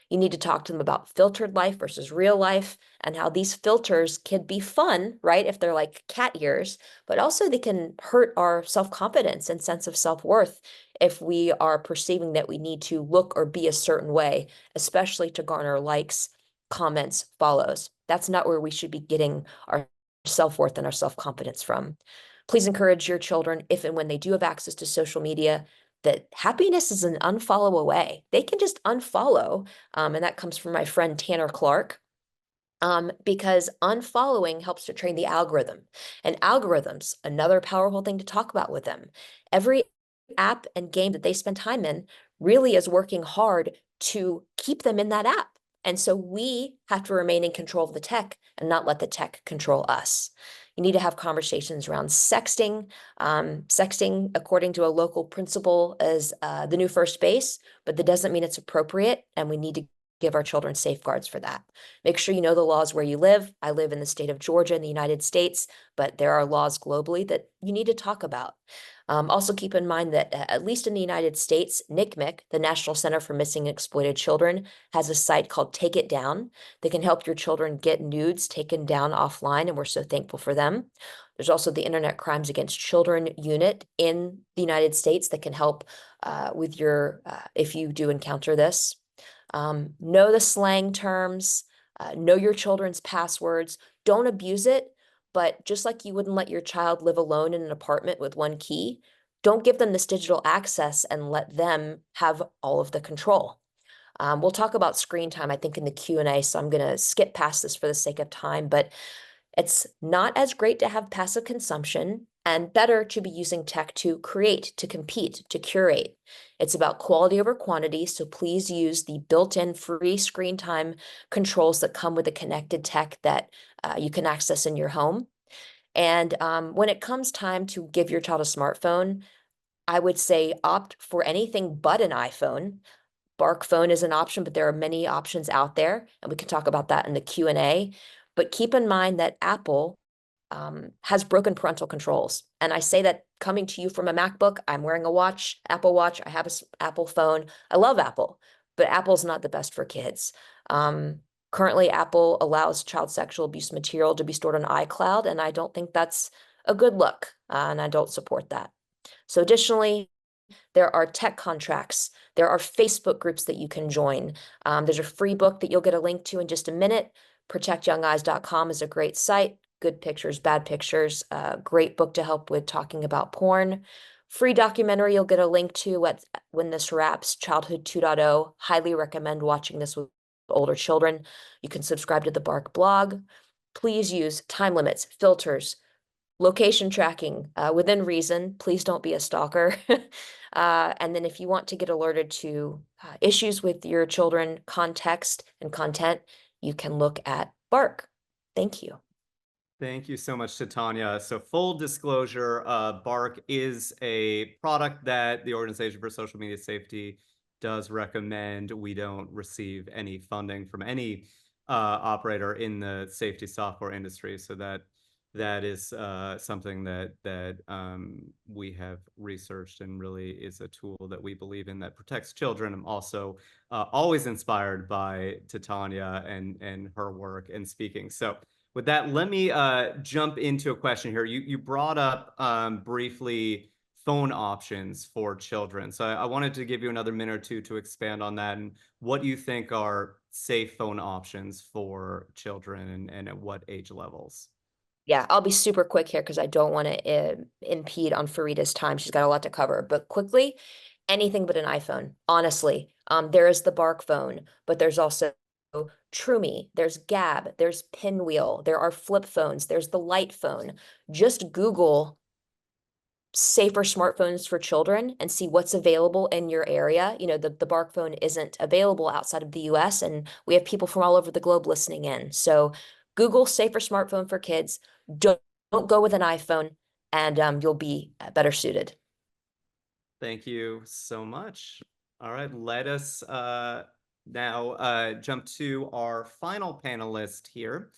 You need to talk to them about filtered life versus real life and how these filters can be fun, right? If they're like cat ears, but also they can hurt our self-confidence and sense of self-worth if we are perceiving that we need to look or be a certain way, especially to garner likes, comments, follows. That's not where we should be getting our self-worth and our self-confidence from. Please encourage your children, if and when they do have access to social media, that happiness is an unfollow away. They can just unfollow, and that comes from my friend Tanner Clark, because unfollowing helps to train the algorithm. And algorithms, another powerful thing to talk about with them. Every app and game that they spend time in really is working hard to keep them in that app. And so we have to remain in control of the tech and not let the tech control us. You need to have conversations around sexting. Sexting, according to a local principal, is the new first base, but that doesn't mean it's appropriate, and we need to give our children safeguards for that. Make sure you know the laws where you live. I live in the state of Georgia in the United States, but there are laws globally that you need to talk about. Also keep in mind that at least in the United States, NCMEC, the National Center for Missing and Exploited Children, has a site called Take It Down that can help your children get nudes taken down offline, and we're so thankful for them. There's also the Internet Crimes Against Children unit in the United States that can help with your, if you do encounter this. Know the slang terms, know your children's passwords, don't abuse it, but just like you wouldn't let your child live alone in an apartment with one key, don't give them this digital access and let them have all of the control. We'll talk about screen time, I think, in the Q&A, so I'm going to skip past this for the sake of time, but it's not as great to have passive consumption and better to be using tech to create, to compete, to curate. It's about quality over quantity, so please use the built-in free screen time controls that come with the connected tech that you can access in your home. And when it comes time to give your child a smartphone, I would say opt for anything but an iPhone. Bark phone is an option, but there are many options out there, and we can talk about that in the Q&A. But keep in mind that Apple has broken parental controls. And I say that coming to you from a MacBook. I'm wearing a watch, Apple Watch. I have an Apple phone. I love Apple, but Apple's not the best for kids. Currently, Apple allows child sexual abuse material to be stored on iCloud, and I don't think that's a good look, and I don't support that. So additionally, there are tech contracts. There are Facebook groups that you can join. There's a free book that you'll get a link to in just a minute. ProtectYoungEyes.com is a great site. Good pictures, bad pictures. Great book to help with talking about porn. Free documentary you'll get a link to at When This Wraps, Childhood 2.0. Highly recommend watching this with older children. You can subscribe to the Bark blog. Please use time limits, filters, location tracking within reason. Please don't be a stalker. And then if you want to get alerted to issues with your children, context and content, you can look at Bark. Thank you. Thank you so much, Titania. So full disclosure, Bark is a product that the Organization for Social Media Safety does recommend. We don't receive any funding from any operator in the safety software industry. So that is something that we have researched and really is a tool that we believe in that protects children. I'm also always inspired by Titania and her work and speaking. So with that, let me jump into a question here. You brought up briefly phone options for children. So I wanted to give you another minute or two to expand on that and what you think are safe phone options for children and at what age levels. Yeah, I'll be super quick here because I don't want to impede on Fareedah's time. She's got a lot to cover. But quickly, anything but an iPhone, honestly. There is the Bark phone, but there's also Trumi, there's Gab, there's Pinwheel, there are flip phones, there's the light phone. Just Google safer smartphones for children and see what's available in your area. You know, the Bark phone isn't available outside of the US, and we have people from all over the globe listening in. So Google safer smartphone for kids. Don't go with an iPhone, and you'll be better suited. Thank you so much. All right, let us now jump to our final panelist here.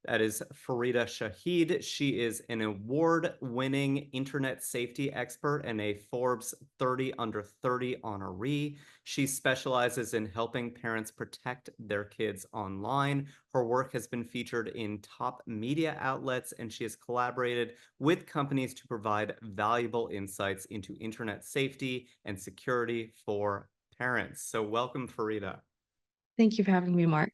That is Fareedah Shaheed. She is an award-winning internet safety expert and a Forbes 30 Under 30 honoree. She specializes in helping parents protect their kids online. Her work has been featured in top media outlets, and she has collaborated with companies to provide valuable insights into internet safety and security for parents. So welcome, Fareedah. Thank you for having me, Mark.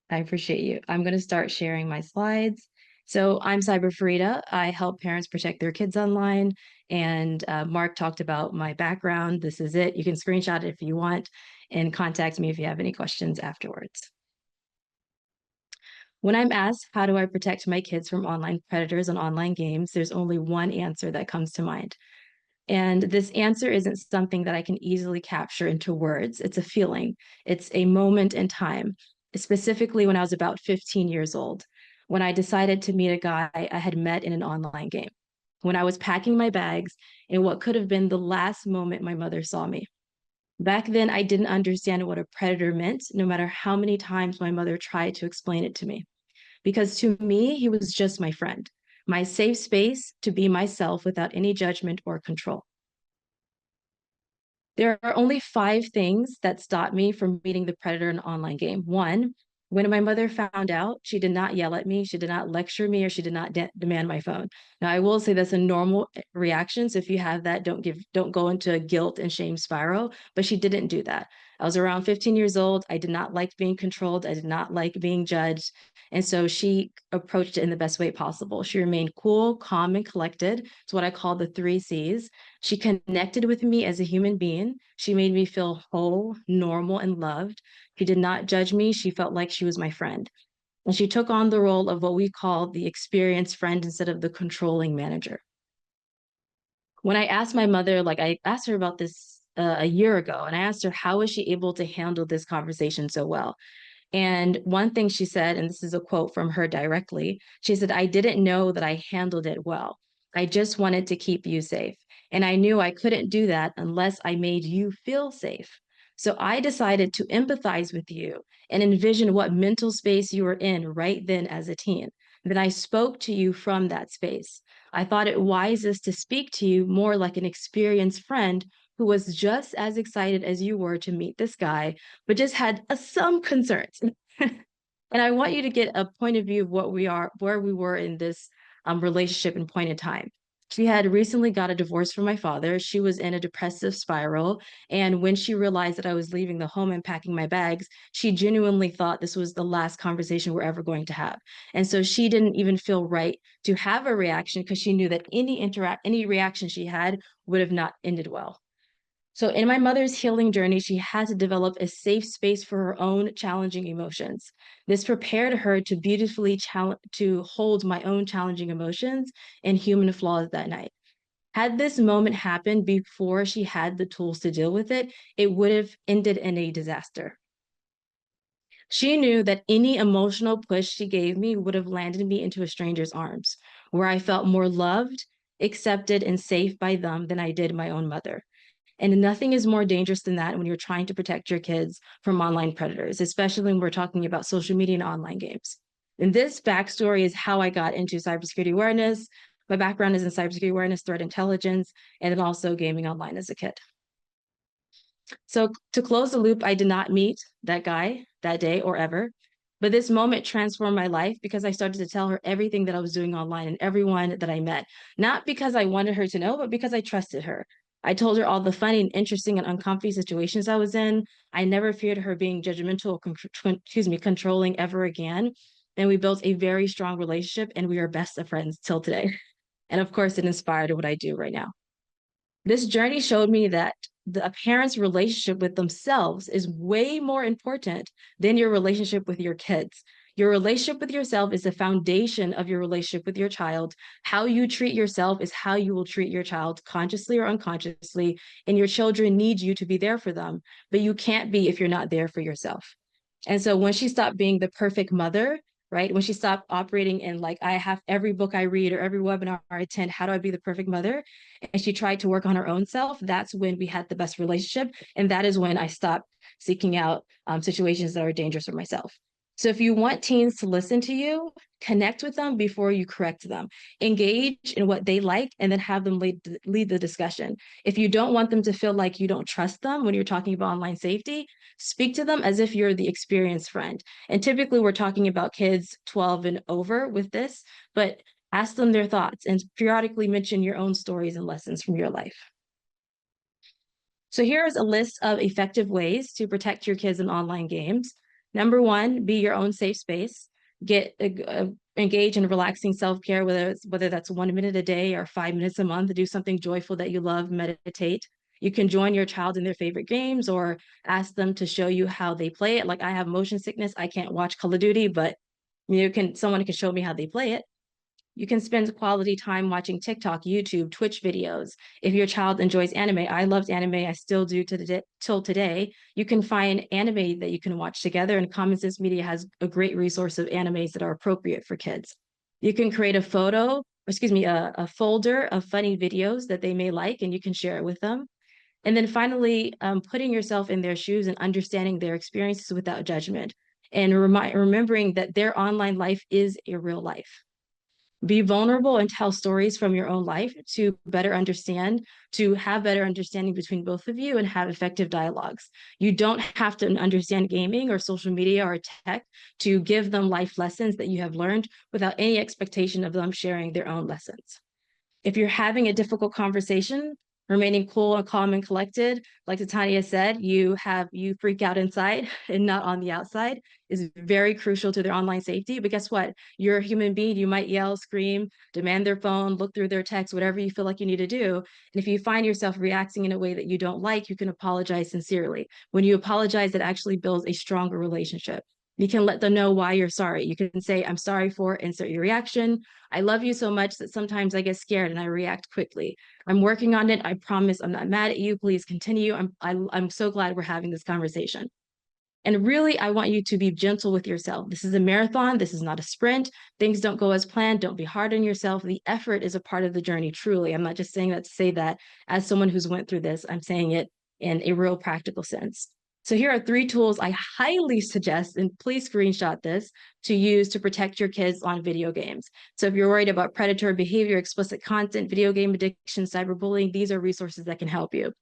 I appreciate you. I'm going to start sharing my slides. So I'm Cyber Fareedah. I help parents protect their kids online. And Mark talked about my background. This is it. You can screenshot it if you want and contact me if you have any questions afterwards. When I'm asked, how do I protect my kids from online predators and online games, there's only one answer that comes to mind. And this answer isn't something that I can easily capture into words. It's a feeling. It's a moment in time, specifically when I was about 15 years old, when I decided to meet a guy I had met in an online game, when I was packing my bags in what could have been the last moment my mother saw me. Back then, I didn't understand what a predator meant, no matter how many times my mother tried to explain it to me. Because to me, he was just my friend, my safe space to be myself without any judgment or control. There are only 5 things that stopped me from meeting the predator in an online game. 1, when my mother found out, she did not yell at me, she did not lecture me, or she did not demand my phone. Now, I will say that's a normal reaction. So if you have that, don't go into a guilt and shame spiral, but she didn't do that. I was around 15 years old. I did not like being controlled. I did not like being judged. And so she approached it in the best way possible. She remained cool, calm, and collected. It's what I call the 3 C's. She connected with me as a human being. She made me feel whole, normal, and loved. She did not judge me. She felt like she was my friend. And she took on the role of what we call the experienced friend instead of the controlling manager. When I asked my mother, I asked her about this a year ago, and I asked her, how was she able to handle this conversation so well? And one thing she said, and this is a quote from her directly, she said, I didn't know that I handled it well. I just wanted to keep you safe. And I knew I couldn't do that unless I made you feel safe. So I decided to empathize with you and envision what mental space you were in right then as a teen. Then I spoke to you from that space. I thought it wisest to speak to you more like an experienced friend who was just as excited as you were to meet this guy, but just had some concerns. And I want you to get a point of view of where we were in this relationship and point in time. She had recently got a divorce from my father. She was in a depressive spiral. And when she realized that I was leaving the home and packing my bags, she genuinely thought this was the last conversation we're ever going to have. And so she didn't even feel right to have a reaction because she knew that any reaction she had would have not ended well. So in my mother's healing journey, she had to develop a safe space for her own challenging emotions. This prepared her to beautifully to hold my own challenging emotions and human flaws that night. Had this moment happened before she had the tools to deal with it, it would have ended in a disaster. She knew that any emotional push she gave me would have landed me into a stranger's arms, where I felt more loved, accepted, and safe by them than I did my own mother. And nothing is more dangerous than that when you're trying to protect your kids from online predators, especially when we're talking about social media and online games. And this backstory is how I got into cybersecurity awareness. My background is in cybersecurity awareness, threat intelligence, and then also gaming online as a kid. So to close the loop, I did not meet that guy that day or ever. But this moment transformed my life because I started to tell her everything that I was doing online and everyone that I met, not because I wanted her to know, but because I trusted her. I told her all the funny and interesting and uncomfy situations I was in. I never feared her being judgmental or controlling ever again. And we built a very strong relationship and we are best of friends till today. And of course, it inspired what I do right now. This journey showed me that a parent's relationship with themselves is way more important than your relationship with your kids. Your relationship with yourself is the foundation of your relationship with your child. How you treat yourself is how you will treat your child, consciously or unconsciously. And your children need you to be there for them, but you can't be if you're not there for yourself. And so when she stopped being the perfect mother, right? When she stopped operating in like, I have every book I read or every webinar I attend, how do I be the perfect mother? And she tried to work on her own self. That's when we had the best relationship. And that is when I stopped seeking out situations that are dangerous for myself. So if you want teens to listen to you, connect with them before you correct them. Engage in what they like and then have them lead the discussion. If you don't want them to feel like you don't trust them when you're talking about online safety, speak to them as if you're the experienced friend. And typically we're talking about kids 12 and over with this, but ask them their thoughts and periodically mention your own stories and lessons from your life. So here is a list of effective ways to protect your kids in online games. Number one, be your own safe space. Engage in relaxing self-care, whether that's 1 minute a day or 5 minutes a month, to do something joyful that you love, meditate. You can join your child in their favorite games or ask them to show you how they play it. Like I have motion sickness, I can't watch Call of Duty, but someone can show me how they play it. You can spend quality time watching TikTok, YouTube, Twitch videos. If your child enjoys anime, I loved anime, I still do till today. You can find anime that you can watch together, and Common Sense Media has a great resource of animes that are appropriate for kids. You can create a folder of funny videos that they may like, and you can share it with them. And then finally, putting yourself in their shoes and understanding their experiences without judgment, and remembering that their online life is a real life. Be vulnerable and tell stories from your own life to have better understanding between both of you and have effective dialogues. You don't have to understand gaming or social media or tech to give them life lessons that you have learned without any expectation of them sharing their own lessons. If you're having a difficult conversation, remaining cool and calm and collected, like Titania said, you freak out inside and not on the outside, is very crucial to their online safety. But guess what? You're a human being. You might yell, scream, demand their phone, look through their text, whatever you feel like you need to do. And if you find yourself reacting in a way that you don't like, you can apologize sincerely. When you apologize, it actually builds a stronger relationship. You can let them know why you're sorry. You can say, I'm sorry for, insert your reaction. I love you so much that sometimes I get scared and I react quickly. I'm working on it. I promise I'm not mad at you. Please continue. I'm so glad we're having this conversation. And really, I want you to be gentle with yourself. This is a marathon. This is not a sprint. Things don't go as planned. Don't be hard on yourself. The effort is a part of the journey, truly. I'm not just saying that to say that as someone who's went through this. I'm saying it in a real practical sense. So here are 3 tools I highly suggest, and please screenshot this, to use to protect your kids on video games. So if you're worried about predator behavior, explicit content, video game addiction, cyberbullying, these are resources that can help you.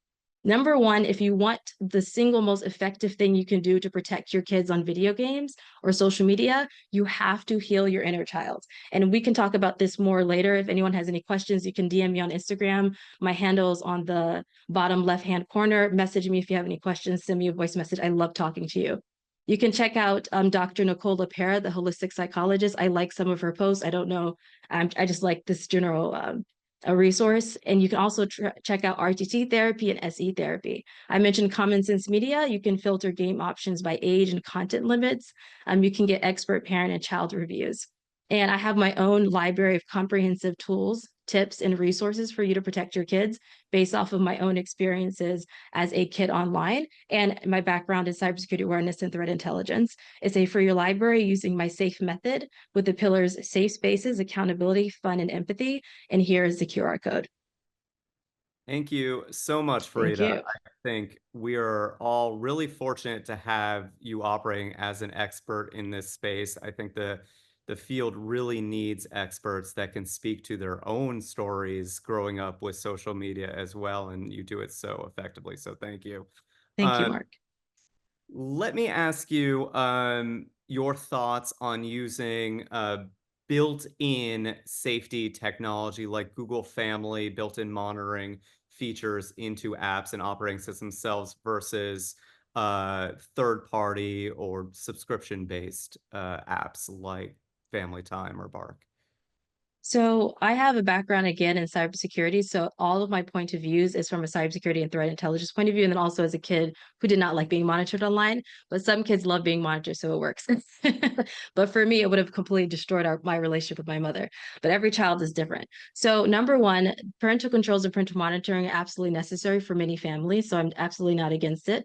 Number one, if you want the single most effective thing you can do to protect your kids on video games or social media, you have to heal your inner child. And we can talk about this more later. If anyone has any questions, you can DM me on Instagram. My handle is on the bottom left-hand corner. Message me if you have any questions. Send me a voice message. I love talking to you. You can check out Dr. Nicole LaPera, the holistic psychologist. I like some of her posts. I don't know. I just like this general a resource. And you can also check out RTT therapy and SE therapy. I mentioned Common Sense Media. You can filter game options by age and content limits. You can get expert parent and child reviews. And I have my own library of comprehensive tools, tips, and resources for you to protect your kids based off of my own experiences as a kid online and my background in cybersecurity awareness and threat intelligence. It's a free library using my SAFE method with the pillars safe spaces, accountability, fun, and empathy. And here is the QR code. Thank you so much, Thank Fareedah. you. I think we are all really fortunate to have you operating as an expert in this space. I think the field really needs experts that can speak to their own stories growing up with social media as well, and you do it so effectively. So thank you. Thank you, Mark. Let me ask you your thoughts on using built-in safety technology like Google Family, built-in monitoring features into apps and operating systems themselves versus third-party or subscription-based apps like Family Time or Bark. So I have a background again in cybersecurity. So all of my point of views is from a cybersecurity and threat intelligence point of view. And then also as a kid who did not like being monitored online, but some kids love being monitored, so it works. But for me, it would have completely destroyed my relationship with my mother. But every child is different. So number one, parental controls and parental monitoring are absolutely necessary for many families. So I'm absolutely not against it.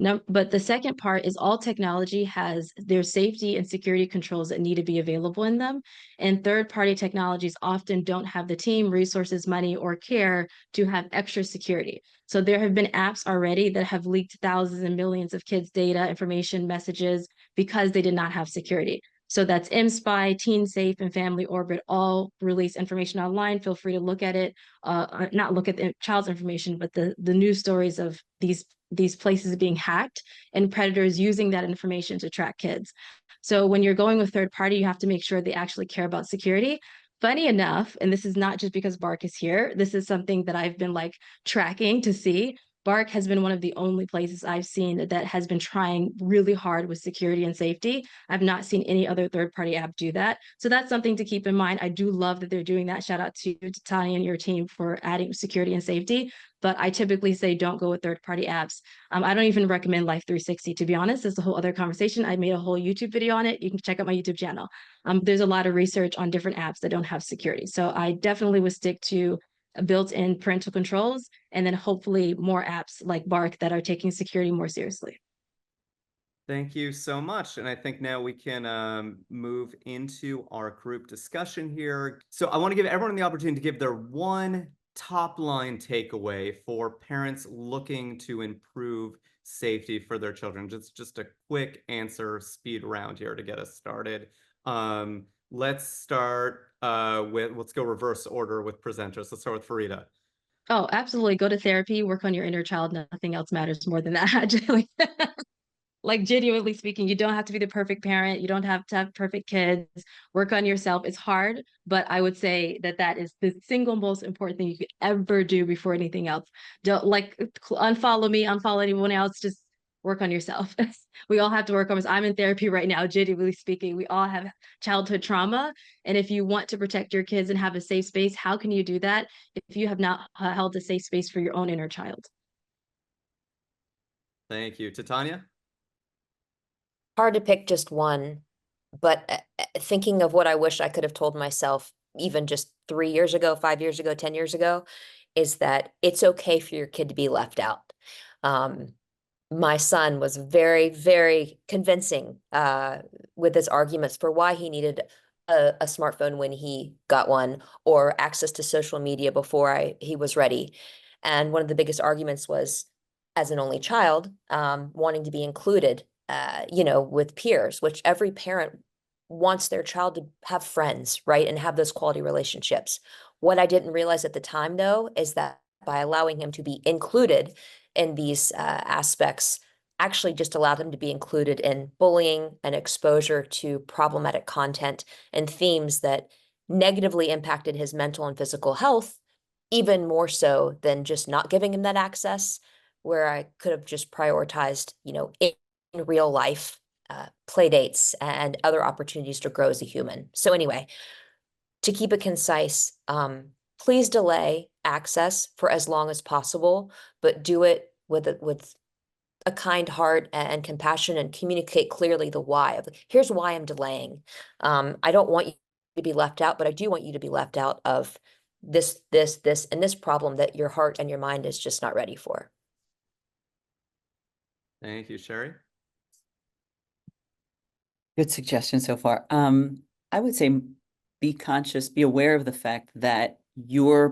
No, but the second part is all technology has their safety and security controls that need to be available in them. And third-party technologies often don't have the team, resources, money, or care to have extra security. So there have been apps already that have leaked thousands and millions of kids' data, information, messages because they did not have security. So that's MSpy, Teen Safe, and Family Orbit all release information online. Feel free to look at it, not look at the child's information, but the news stories of these places being hacked and predators using that information to track kids. So when you're going with third party, you have to make sure they actually care about security. Funny enough, and this is not just because Bark is here, this is something that I've been like tracking to see. Bark has been one of the only places I've seen that has been trying really hard with security and safety. I've not seen any other third-party app do that. So that's something to keep in mind. I do love that they're doing that. Shout out to Titania and your team for adding security and safety. But I typically say don't go with third-party apps. I don't even recommend Life 360, to be honest. It's a whole other conversation. I made a whole YouTube video on it. You can check out my YouTube channel. There's a lot of research on different apps that don't have security. So I definitely would stick to built-in parental controls, and then hopefully more apps like Bark that are taking security more seriously. Thank you so much. And I think now we can move into our group discussion here. So I want to give everyone the opportunity to give their one top line takeaway for parents looking to improve safety for their children. Just a quick answer speed round here to get us started. Let's start let's go reverse order with presenters. Let's start with Fareedah. Oh, absolutely. Go to therapy, work on your inner child. Nothing else matters more than that. Like genuinely speaking, you don't have to be the perfect parent. You don't have to have perfect kids. Work on yourself. It's hard, but I would say that that is the single most important thing you could ever do before anything else. Don't like unfollow me, unfollow anyone else. Just work on yourself. We all have to work on us. I'm in therapy right now, genuinely speaking. We all have childhood trauma. And if you want to protect your kids and have a safe space, how can you do that if you have not held a safe space for your own inner child? Thank you. Titania? Hard to pick just one, but thinking of what I wish I could have told myself even just 3 years ago, 5 years ago, 10 years ago, is that it's okay for your kid to be left out. My son was very, very convincing with his arguments for why he needed a smartphone when he got one, or access to social media before he was ready. And one of the biggest arguments was, as an only child, wanting to be included, with peers, which every parent wants their child to have friends, right? And have those quality relationships. What I didn't realize at the time, though, is that by allowing him to be included in these aspects, actually just allowed him to be included in bullying and exposure to problematic content and themes that negatively impacted his mental and physical health, even more so than just not giving him that access, where I could have just prioritized, in real life play dates and other opportunities to grow as a human. So anyway, to keep it concise, please delay access for as long as possible, but do it with a kind heart and compassion, and communicate clearly the why of, here's why I'm delaying. I don't want you to be left out, but I do want you to be left out of this, and this problem that your heart and your mind is just not ready for. Thank you. Sherri? Good suggestion so far. I would say be conscious, be aware of the fact that your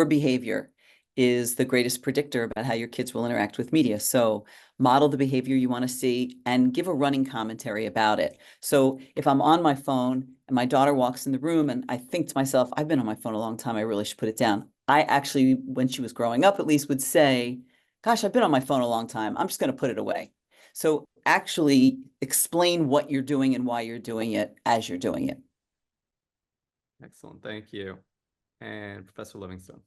behavior is the greatest predictor about how your kids will interact with media. So model the behavior you want to see and give a running commentary about it. So if I'm on my phone and my daughter walks in the room and I think to myself, I've been on my phone a long time, I really should put it down. I actually, when she was growing up, at least would say, gosh, I've been on my phone a long time. I'm just going to put it away. So actually explain what you're doing and why you're doing it as you're doing it. Excellent. Thank you. And Professor Livingstone.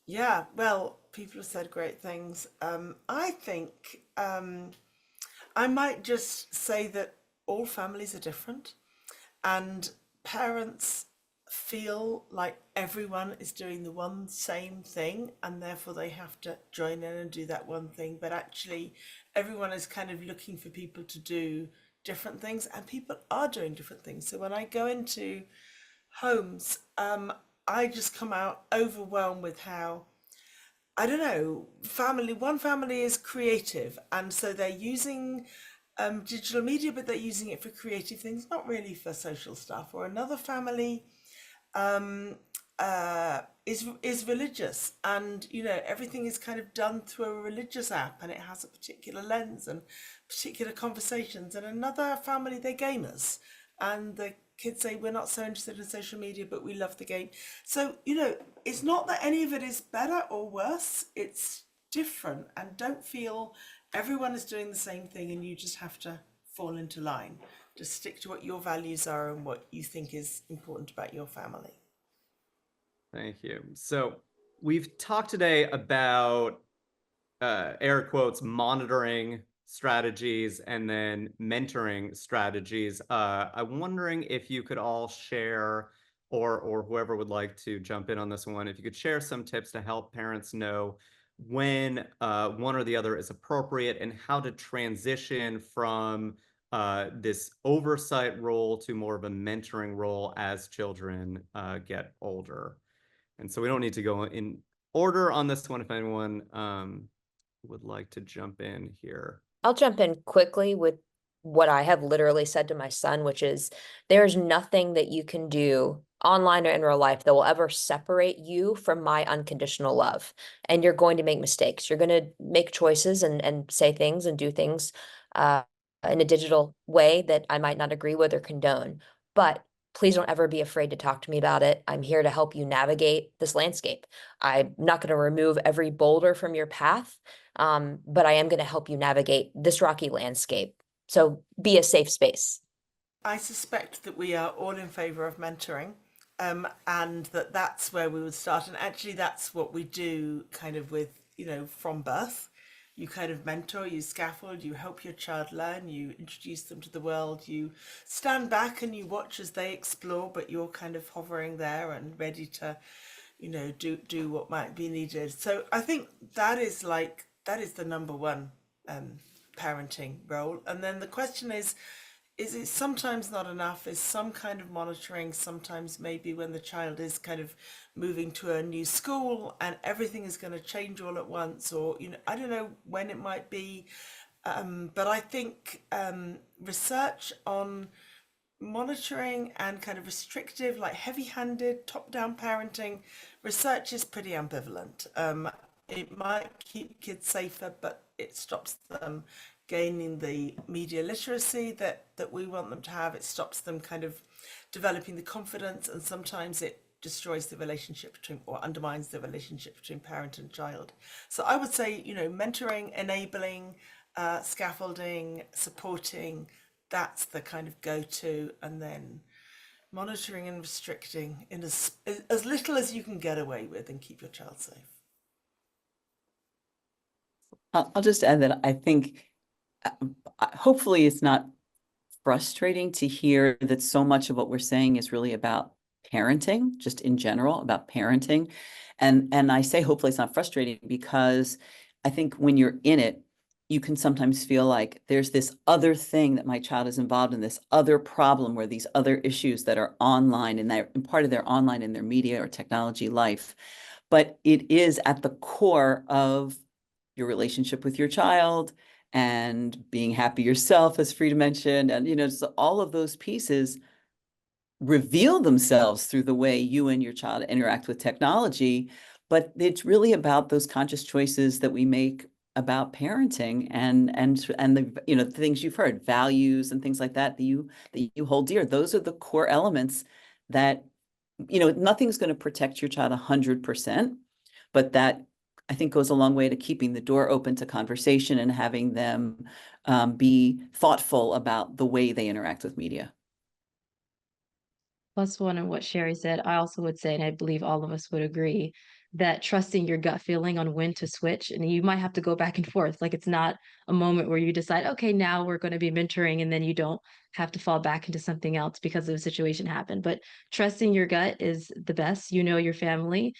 Yeah, well, people have said great things. I think I might just say that all families are different, and parents feel like everyone is doing the one same thing, and therefore they have to join in and do that one thing. But actually, everyone is kind of looking for people to do different things, and people are doing different things. So when I go into homes, I just come out overwhelmed with how I don't know, one family is creative, and so they're using digital media, but they're using it for creative things, not really for social stuff. Or another family um, is religious, and everything is kind of done through a religious app, and it has a particular lens and particular conversations. And another family, they're gamers, and the kids say we're not so interested in social media, but we love the game. So it's not that any of it is better or worse. It's different, and don't feel everyone is doing the same thing, and you just have to fall into line. Just stick to what your values are and what you think is important about your family. Thank you. So we've talked today about air quotes monitoring strategies and then mentoring strategies. I'm wondering if you could all share, or whoever would like to jump in on this one, if you could share some tips to help parents know when one or the other is appropriate, and how to transition from this oversight role to more of a mentoring role as children get older. And so we don't need to go in order on this one if anyone would like to jump in here. I'll jump in quickly with what I have literally said to my son, which is there's nothing that you can do online or in real life that will ever separate you from my unconditional love. And you're going to make mistakes. You're going to make choices and say things and do things in a digital way that I might not agree with or condone. But please don't ever be afraid to talk to me about it. I'm here to help you navigate this landscape. I'm not going to remove every boulder from your path, but I am going to help you navigate this rocky landscape. So be a safe space. I suspect that we are all in favour of mentoring, and that's where we would start. And actually, that's what we do kind of with, from birth. You kind of mentor, you scaffold, you help your child learn, you introduce them to the world, you stand back and you watch as they explore, but you're kind of hovering there and ready to, do what might be needed. So I think that is the number one parenting role. And then the question is it sometimes not enough? Is some kind of monitoring sometimes, maybe when the child is kind of moving to a new school and everything is going to change all at once, or I don't know when it might be, but I think research on monitoring and kind of restrictive, like heavy-handed top-down parenting, research is pretty ambivalent. It might keep kids safer, but it stops them gaining the media literacy that we want them to have. It stops them kind of developing the confidence, and sometimes it destroys the relationship between, or undermines the relationship between parent and child. So I would say, mentoring, enabling, scaffolding, supporting, that's the kind of go-to, and then monitoring and restricting in as little as you can get away with, and keep your child safe. I'll just add that I think hopefully it's not frustrating to hear that so much of what we're saying is really about parenting, just in general, about parenting. And I say hopefully it's not frustrating because I think when you're in it, you can sometimes feel like there's this other thing that my child is involved in, this other problem where these other issues that are online and they're part of their online and their media or technology life. But it is at the core of your relationship with your child and being happy yourself, as Fareedah mentioned. And, so all of those pieces reveal themselves through the way you and your child interact with technology. But it's really about those conscious choices that we make about parenting and the things you've heard, values and things like that you hold dear. Those are the core elements that, nothing's going to protect your child 100%, but that I think goes a long way to keeping the door open to conversation and having them be thoughtful about the way they interact with media. Plus one on what Sherri said, I also would say, and I believe all of us would agree, that trusting your gut feeling on when to switch, and you might have to go back and forth. Like it's not a moment where you decide, okay, now we're going to be mentoring, and then you don't have to fall back into something else because of a situation happened. But trusting your gut is the best. You know your family.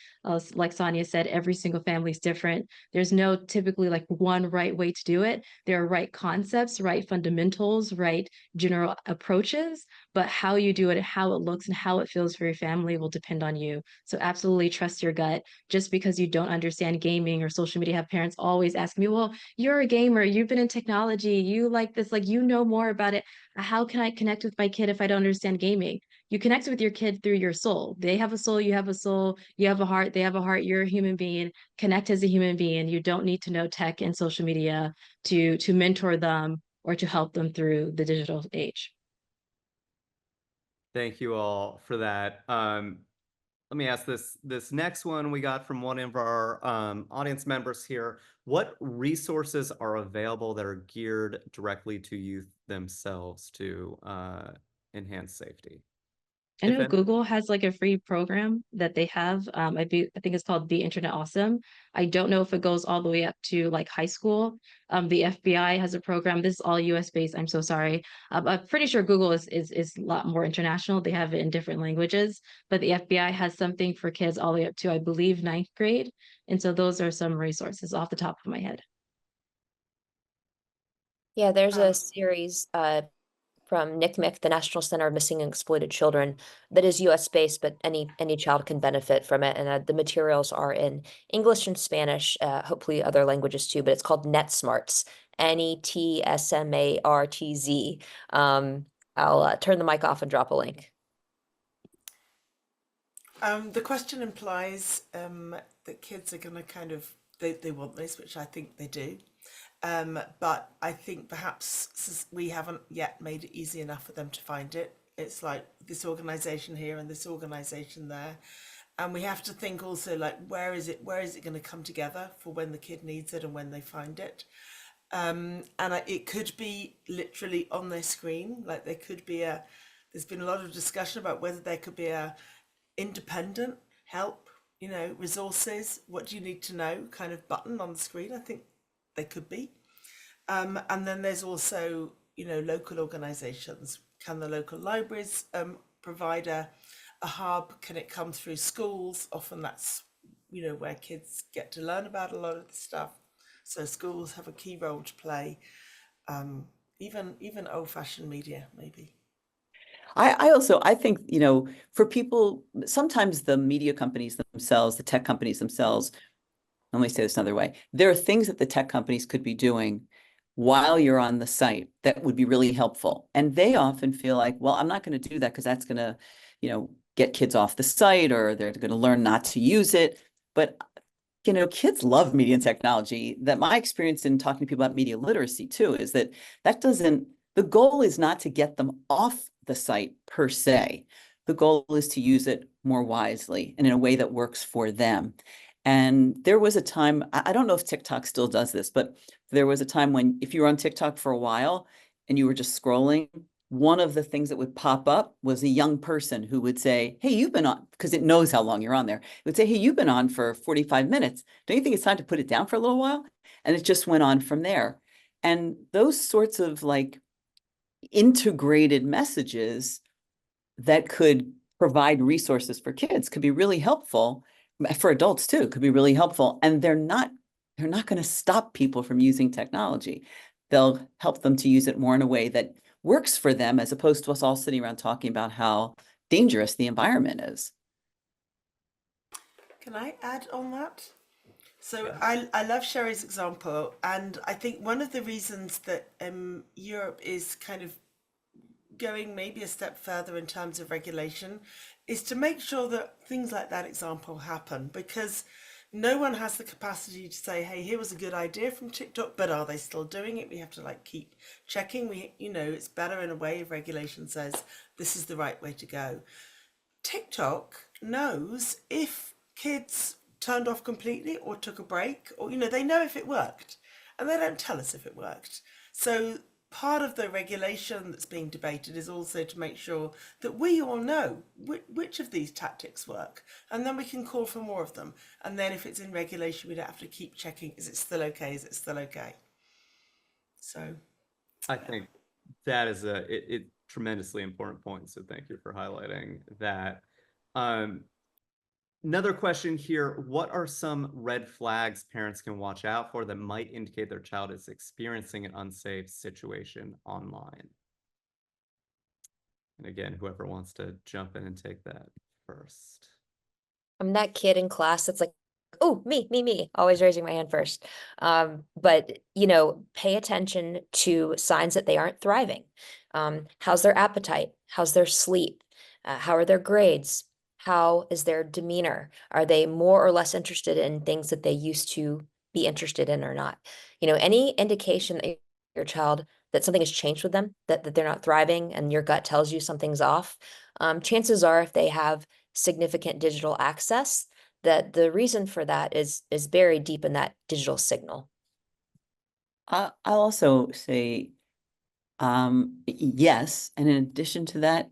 Like Sonia said, every single family is different. There's no typically like one right way to do it. There are right concepts, right fundamentals, right general approaches, but how you do it, how it looks, and how it feels for your family will depend on you. So absolutely trust your gut. Just because you don't understand gaming or social media, have parents always ask me, well, you're a gamer, you've been in technology, you like this, like you know more about it. How can I connect with my kid if I don't understand gaming? You connect with your kid through your soul. They have a soul, you have a soul, you have a heart, they have a heart, you're a human being. Connect as a human being. You don't need to know tech and social media to mentor them or to help them through the digital age. Thank you all for that. Let me ask this next one we got from one of our audience members here. What resources are available that are geared directly to youth themselves to enhance safety? I If know any. Google has like a free program that they have. I think it's called Be Internet Awesome. I don't know if it goes all the way up to like high school. The FBI has a program. This is all US based. I'm so sorry. I'm pretty sure Google is a lot more international. They have it in different languages, but the FBI has something for kids all the way up to, I believe, ninth grade. And so those are some resources off the top of my head. Yeah, there's a Um, series from NCMEC, the National Center of Missing and Exploited Children, that is US based, but any child can benefit from it. And the materials are in English and Spanish, hopefully other languages too, but it's called NetSmarts, NETSMARTZ. I'll turn the mic off and drop a link. The question implies that kids are going to kind of, they want this, which I think they do. But I think perhaps we haven't yet made it easy enough for them to find it. It's like this organization here and this organization there. And we have to think also like where is it going to come together for when the kid needs it and when they find it. It could be literally on their screen. Like there could be there's been a lot of discussion about whether there could be a independent help, resources, what do you need to know kind of button on the screen. I think they could be. And then there's also, local organizations. Can the local libraries provide a hub? Can it come through schools? Often that's, where kids get to learn about a lot of this stuff. So schools have a key role to play. Even old-fashioned media, maybe. I think, for people, sometimes the media companies themselves, the tech companies themselves, let me say this another way. There are things that the tech companies could be doing while you're on the site that would be really helpful. And they often feel like, well, I'm not going to do that because that's going to, get kids off the site, or they're going to learn not to use it. But, kids love media and technology. That my experience in talking to people about media literacy too, is that the goal is not to get them off the site per se. The goal is to use it more wisely and in a way that works for them. And there was a time, I don't know if TikTok still does this, but there was a time when if you were on TikTok for a while and you were just scrolling, one of the things that would pop up was a young person who would say, hey, you've been on, because it knows how long you're on there. It would say, hey, you've been on for 45 minutes. Don't you think it's time to put it down for a little while? And it just went on from there. And those sorts of like integrated messages that could provide resources for kids could be really helpful. For adults too, could be really helpful. And they're not going to stop people from using technology. They'll help them to use it more in a way that works for them, as opposed to us all sitting around talking about how dangerous the environment is. Can I add on that? So Yeah. I love Sherri's example, and I think one of the reasons that Europe is kind of going maybe a step further in terms of regulation is to make sure that things like that example happen, because no one has the capacity to say, hey, here was a good idea from TikTok, but are they still doing it? We have to like keep checking. It's better in a way if regulation says this is the right way to go. TikTok knows if kids turned off completely or took a break, or they know if it worked, and they don't tell us if it worked. So part of the regulation that's being debated is also to make sure that we all know which of these tactics work, and then we can call for more of them. And then if it's in regulation, we don't have to keep checking, is it still okay, is it still okay? So I think that is tremendously important point. So thank you for highlighting that. Another question here, what are some red flags parents can watch out for that might indicate their child is experiencing an unsafe situation online? And again, whoever wants to jump in and take that first. I'm that kid in class that's like, oh, me, always raising my hand first. But pay attention to signs that they aren't thriving. How's their appetite? How's their sleep? How are their grades? How is their demeanor? Are they more or less interested in things that they used to be interested in or not? Any indication that your child, that something has changed with them, that they're not thriving, and your gut tells you something's off. Chances are, if they have significant digital access, that the reason for that is buried deep in that digital signal. I'll also say, yes. And in addition to that,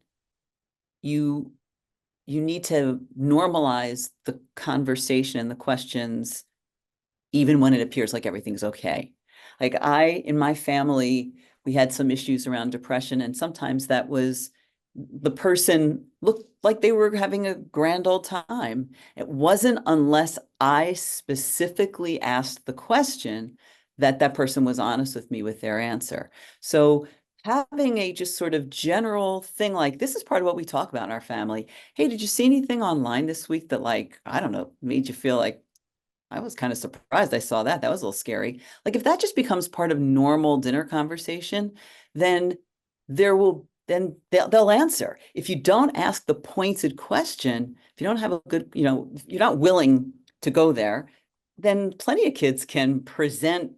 you need to normalize the conversation and the questions, even when it appears like everything's okay. Like in my family, we had some issues around depression, and sometimes that was the person looked like they were having a grand old time. It wasn't unless I specifically asked the question that person was honest with me with their answer. So having a just sort of general thing like this is part of what we talk about in our family. Hey, did you see anything online this week that, like, I don't know, made you feel like, I was kind of surprised I saw that. That was a little scary. Like, if that just becomes part of normal dinner conversation, then they'll answer. If you don't ask the pointed question, if you don't have a good, if you're not willing to go there, then plenty of kids can present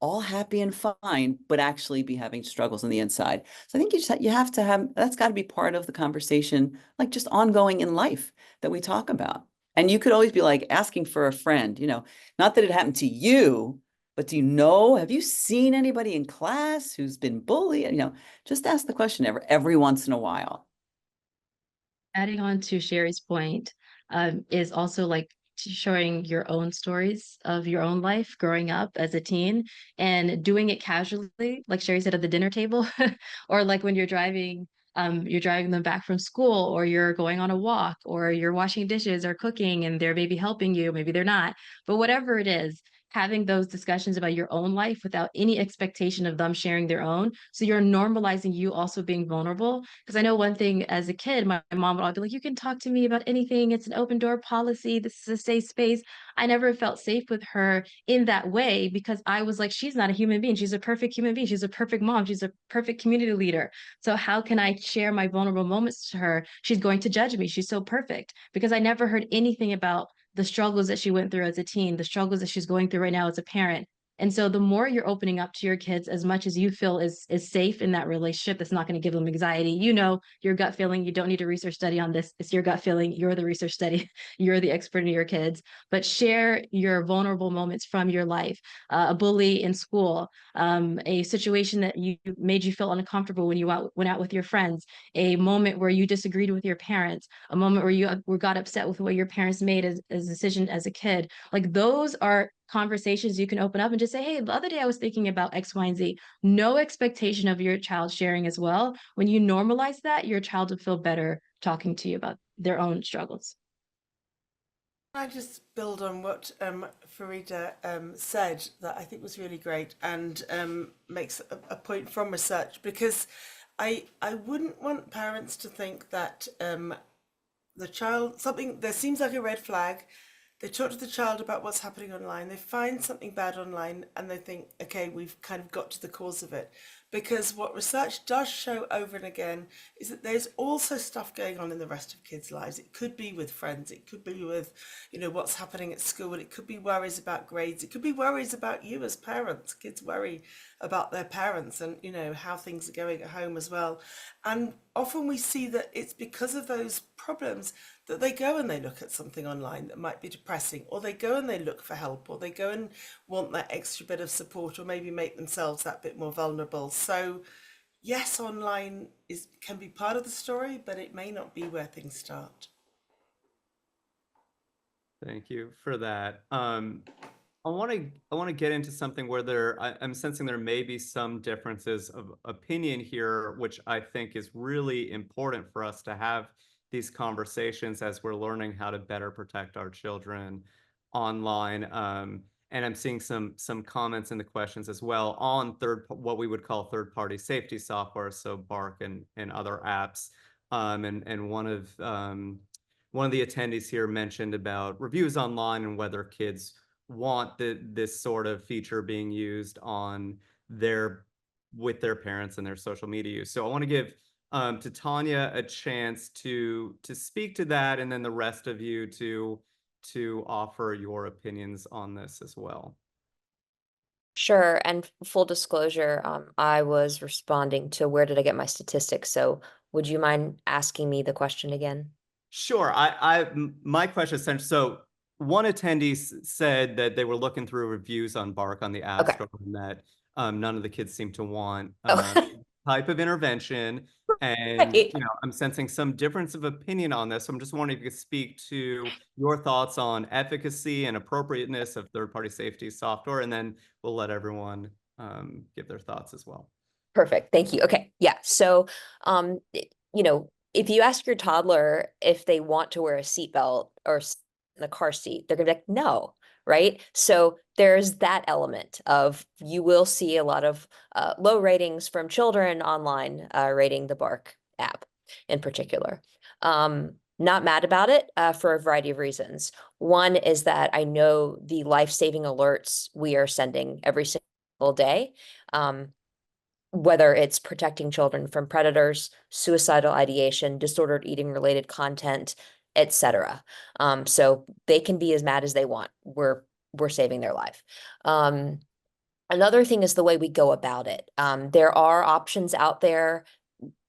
all happy and fine, but actually be having struggles on the inside. So I think you have to have, that's got to be part of the conversation, like just ongoing in life that we talk about. And you could always be like asking for a friend, not that it happened to you, but have you seen anybody in class who's been bullied? Just ask the question every once in a while. Adding on to Sherri's point, is also like showing your own stories of your own life growing up as a teen and doing it casually, like Sherri said, at the dinner table, or like when you're driving them back from school, or you're going on a walk, or you're washing dishes or cooking and they're maybe helping you, maybe they're not, but whatever it is, having those discussions about your own life without any expectation of them sharing their own. So you're normalizing you also being vulnerable. Because I know one thing as a kid, my mom would always be like, you can talk to me about anything. It's an open door policy. This is a safe space. I never felt safe with her in that way because I was like, she's not a human being. She's a perfect human being. She's a perfect mom. She's a perfect community leader. So how can I share my vulnerable moments to her? She's going to judge me. She's so perfect, because I never heard anything about the struggles that she went through as a teen, the struggles that she's going through right now as a parent. And so the more you're opening up to your kids, as much as you feel is safe in that relationship, that's not going to give them anxiety. Your gut feeling, you don't need a research study on this. It's your gut feeling. You're the research study. You're the expert in your kids. But share your vulnerable moments from your life. A bully in school, a situation that made you feel uncomfortable when you went out with your friends, a moment where you disagreed with your parents, a moment where you got upset with what your parents made as a decision as a kid. Like, those are conversations you can open up and just say, hey, the other day I was thinking about X, Y, and Z. No expectation of your child sharing as well. When you normalize that, your child will feel better talking to you about their own struggles. I just build on what Fareedah said, that I think was really great, and makes a point from research, because I wouldn't want parents to think that the child, there seems like a red flag. They talk to the child about what's happening online. They find something bad online and they think, okay, we've kind of got to the cause of it. Because what research does show over and again is that there's also stuff going on in the rest of kids' lives. It could be with friends. It could be with, what's happening at school. It could be worries about grades. It could be worries about you as parents. Kids worry about their parents and, how things are going at home as well. And often we see that it's because of those problems that they go and they look at something online that might be depressing, or they go and they look for help, or they go and want that extra bit of support, or maybe make themselves that bit more vulnerable. So yes, online can be part of the story, but it may not be where things start. Thank you for that. I want to get into something where I'm sensing there may be some differences of opinion here, which I think is really important for us to have these conversations as we're learning how to better protect our children online. And I'm seeing some comments in the questions as well on what we would call third-party safety software, so Bark and other apps. And one of the attendees here mentioned about reviews online and whether kids want this sort of feature being used on with their parents and their social media use. So I want to give Titania a chance to speak to that, and then the rest of you to offer your opinions on this as well. Sure. And full disclosure, I was responding to where did I get my statistics? So would you mind asking me the question again? Sure. My question is essentially, so one attendee said that they were looking through reviews on Bark on the App Okay. Store, and that none of the kids seem to want Oh, type of intervention. And right. I'm sensing some difference of opinion on this. So I'm just wondering if you could speak to your thoughts on efficacy and appropriateness of third-party safety software, and then we'll let everyone give their thoughts as well. Perfect. Thank you. Okay. Yeah. So, if you ask your toddler if they want to wear a seatbelt or in the car seat, they're gonna be like, no, right? So there's that element of you will see a lot of low ratings from children online rating the Bark app in particular. Not mad about it for a variety of reasons. One is that I know the life-saving alerts we are sending every single day. Whether it's protecting children from predators, suicidal ideation, disordered eating related content, etc. So they can be as mad as they want. We're saving their life. Another thing is the way we go about it. There are options out there.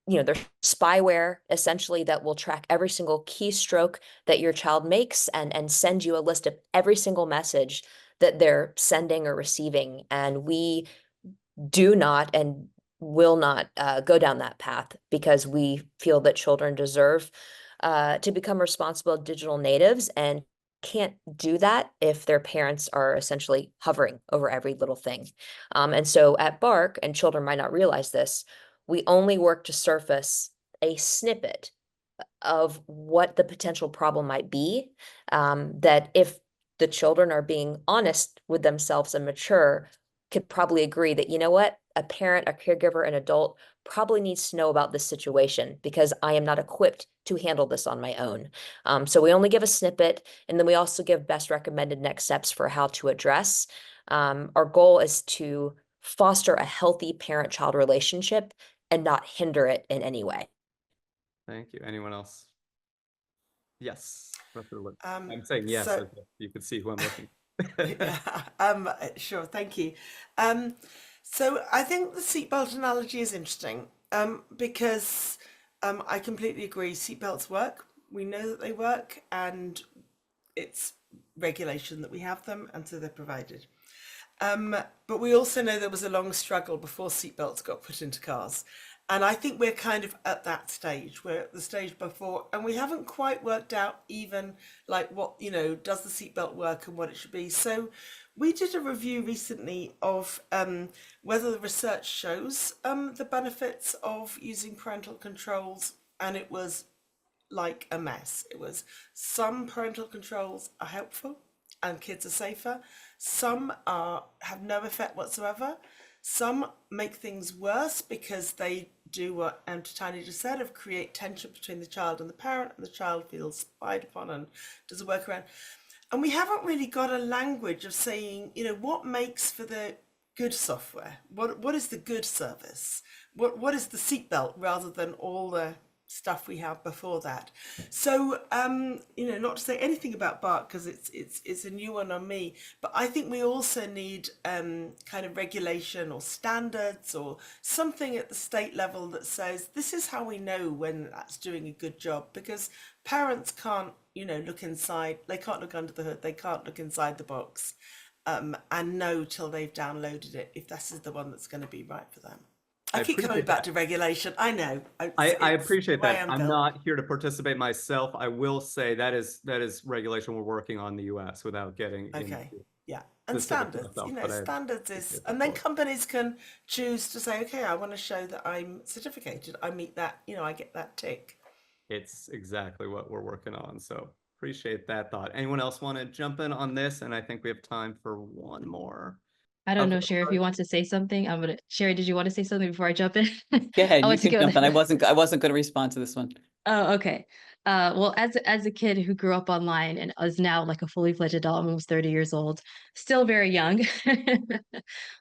There's spyware essentially that will track every single keystroke that your child makes and send you a list of every single message that they're sending or receiving. And we do not and will not go down that path because we feel that children deserve to become responsible digital natives and can't do that if their parents are essentially hovering over every little thing. And so at Bark, and children might not realize this, we only work to surface a snippet of what the potential problem might be, that if the children are being honest with themselves and mature, could probably agree that, you know what, a parent, a caregiver, an adult probably needs to know about this situation because I am not equipped to handle this on my own. So we only give a snippet, and then we also give best recommended next steps for how to address. Our goal is to foster a healthy parent-child relationship and not hinder it in any way. Thank you. Anyone else? Yes. Um, I'm saying yes, so so you could see who I'm looking. Sure, thank you. So I think the seatbelt analogy is interesting because I completely agree. Seatbelts work. We know that they work, and it's regulation that we have them, and so they're provided. But we also know there was a long struggle before seatbelts got put into cars. And I think we're kind of at that stage. We're at the stage before, and we haven't quite worked out even like what, does the seatbelt work and what it should be. So we did a review recently of whether the research shows the benefits of using parental controls, and it was like a mess. It was some parental controls are helpful and kids are safer. Some have no effect whatsoever. Some make things worse because they do what Titania just said, of create tension between the child and the parent, and the child feels spied upon and does a workaround. And we haven't really got a language of saying, what makes for the good software? What is the good service? What is the seatbelt rather than all the stuff we have before that? So not to say anything about Bark because it's a new one on me, but I think we also need kind of regulation or standards or something at the state level that says this is how we know when that's doing a good job, because parents can't look inside, they can't look under the hood, they can't look inside the box and know till they've downloaded it if this is the one that's going to be right for them. I keep coming back to regulation. I know. I appreciate that. I'm built. not here to participate myself. I will say that is regulation we're working on in the US without getting Okay. into. Yeah. And specific to standards, myself, you know, but I standards is, appreciate the and then thought. companies can choose to say, okay, I want to show that I'm certificated. I meet that, you know, I get that tick. It's exactly what we're working on. So appreciate that thought. Anyone else want to jump in on this? And I think we have time for one more. I don't Okay. know, Sherri, if you want to say something. Sherri, did you want to say something before I jump in? Go ahead, I you want to can go jump in. there. I wasn't going to respond to this one. Oh, okay. Well, as a kid who grew up online and is now like a fully fledged adult, I'm almost 30 years old, still very young,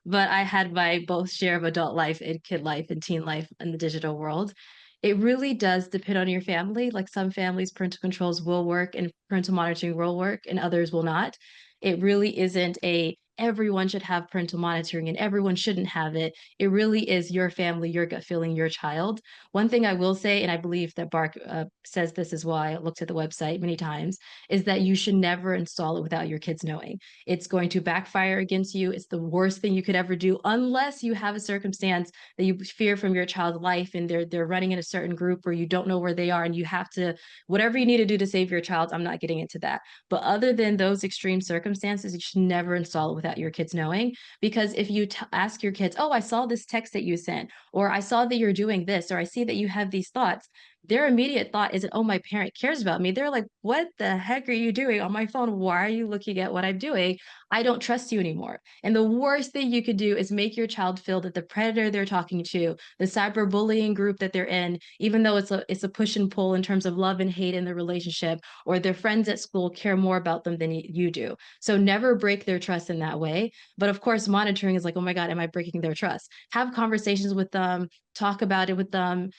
but I had my both share of adult life and kid life and teen life in the digital world. It really does depend on your family. Like some families, parental controls will work and parental monitoring will work, and others will not. It really isn't a everyone should have parental monitoring and everyone shouldn't have it. It really is your family, your gut feeling, your child. One thing I will say, and I believe that Bark says this as well, I looked at the website many times, is that you should never install it without your kids knowing. It's going to backfire against you. It's the worst thing you could ever do, unless you have a circumstance that you fear from your child's life and they're running in a certain group where you don't know where they are and you have to, whatever you need to do to save your child, I'm not getting into that. But other than those extreme circumstances, you should never install it without your kids knowing. Because if you ask your kids, oh, I saw this text that you sent, or I saw that you're doing this, or I see that you have these thoughts, their immediate thought isn't, oh, my parent cares about me. They're like, what the heck are you doing on my phone? Why are you looking at what I'm doing? I don't trust you anymore. And the worst thing you could do is make your child feel that the predator they're talking to, the cyberbullying group that they're in, even though it's a push and pull in terms of love and hate in the relationship, or their friends at school care more about them than you do. So never break their trust in that way. But of course, monitoring is like, oh my God, am I breaking their trust? Have conversations with them, talk about it with them,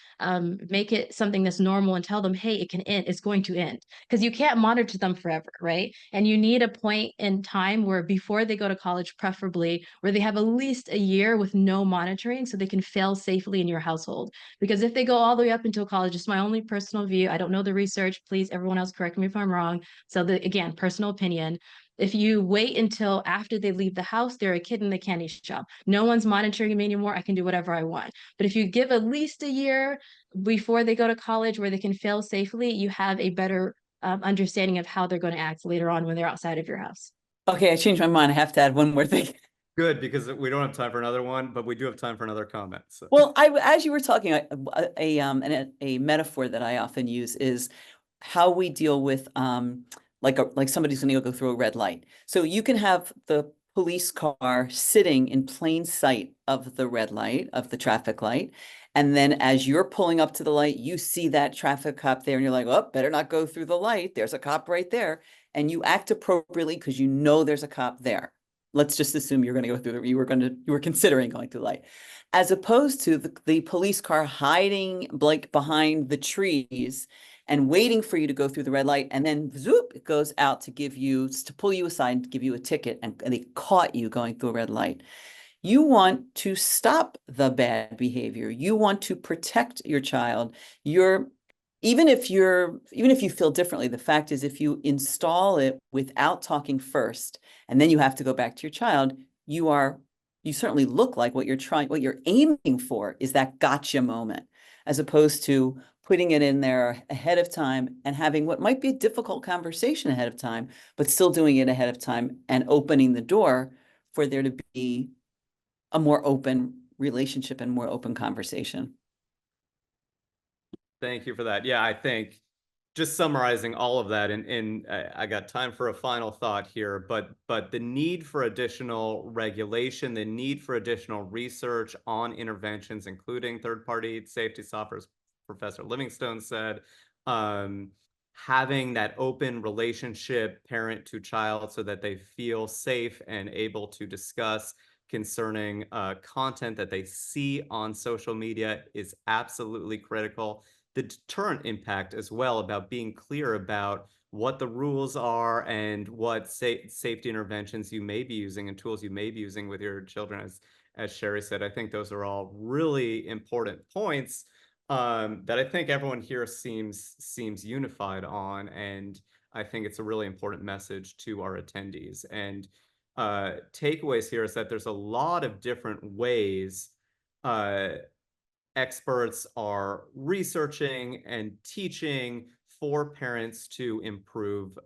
make it something that's normal and tell them, hey, it can end, it's going to end. Because you can't monitor them forever, right? And you need a point in time where before they go to college, preferably, where they have at least a year with no monitoring so they can fail safely in your household. Because if they go all the way up until college, it's my only personal view. I don't know the research. Please, everyone else, correct me if I'm wrong. So again, personal opinion. If you wait until after they leave the house, they're a kid in the candy shop. No one's monitoring me anymore. I can do whatever I want. But if you give at least a year before they go to college where they can fail safely, you have a better understanding of how they're going to act later on when they're outside of your house. Okay, I changed my mind. I have to add one more thing. Good, because we don't have time for another one, but we do have time for another comment. So. Well, as you were talking, a metaphor that I often use is how we deal with like somebody's going to go through a red light. So you can have the police car sitting in plain sight of the red light, of the traffic light. And then as you're pulling up to the light, you see that traffic cop there and you're like, oh, better not go through the light. There's a cop right there. And you act appropriately because you know there's a cop there. Let's just assume you're going to go through you were considering going through the light, as opposed to the police car hiding like behind the trees and waiting for you to go through the red light, and then zoop, it goes out to pull you aside and give you a ticket, and they caught you going through a red light. You want to stop the bad behavior. You want to protect your child. Even if you feel differently, the fact is, if you install it without talking first, and then you have to go back to your child, you certainly look like what you're aiming for is that gotcha moment, as opposed to putting it in there ahead of time and having what might be a difficult conversation ahead of time, but still doing it ahead of time and opening the door for there to be a more open relationship and more open conversation. Thank you for that. Yeah, I think just summarizing all of that, and I got time for a final thought here, but the need for additional regulation, the need for additional research on interventions, including third-party safety software, as Professor Livingstone said, having that open relationship parent to child so that they feel safe and able to discuss concerning content that they see on social media is absolutely critical. The deterrent impact as well, about being clear about what the rules are and what safety interventions you may be using and tools you may be using with your children, as Sherri said. I think those are all really important points that I think everyone here seems unified on, and I think it's a really important message to our attendees. And takeaways here is that there's a lot of different ways experts are researching and teaching for parents to improve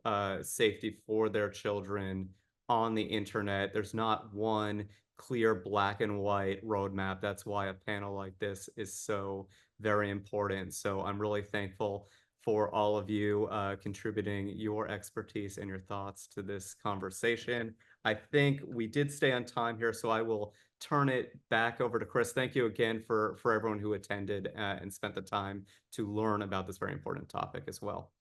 safety for their children on the internet. There's not one clear black and white roadmap. That's why a panel like this is so very important. So I'm really thankful for all of you contributing your expertise and your thoughts to this conversation. I think we did stay on time here, so I will turn it back over to Kris. Thank you again for everyone who attended and spent the time to learn about this very important topic as well.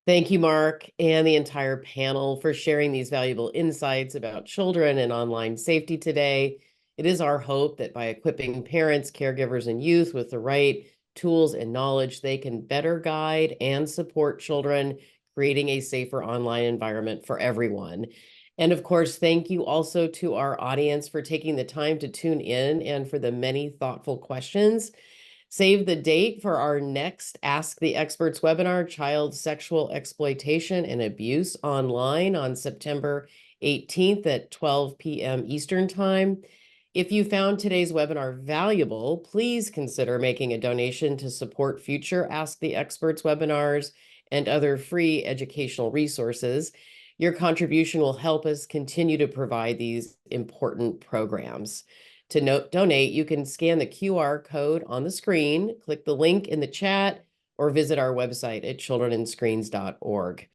Thank you, Mark, and the entire panel for sharing these valuable insights about children and online safety today. It is our hope that by equipping parents, caregivers, and youth with the right tools and knowledge, they can better guide and support children, creating a safer online environment for everyone. And of course, thank you also to our audience for taking the time to tune in and for the many thoughtful questions. Save the date for our next Ask the Experts webinar, Child Sexual Exploitation and Abuse Online, on September 18th at 12 p.m. Eastern Time. If you found today's webinar valuable, please consider making a donation to support future Ask the Experts webinars and other free educational resources. Your contribution will help us continue to provide these important programs. To donate, you can scan the QR code on the screen, click the link in the chat, or visit our website at childrenandscreens.org.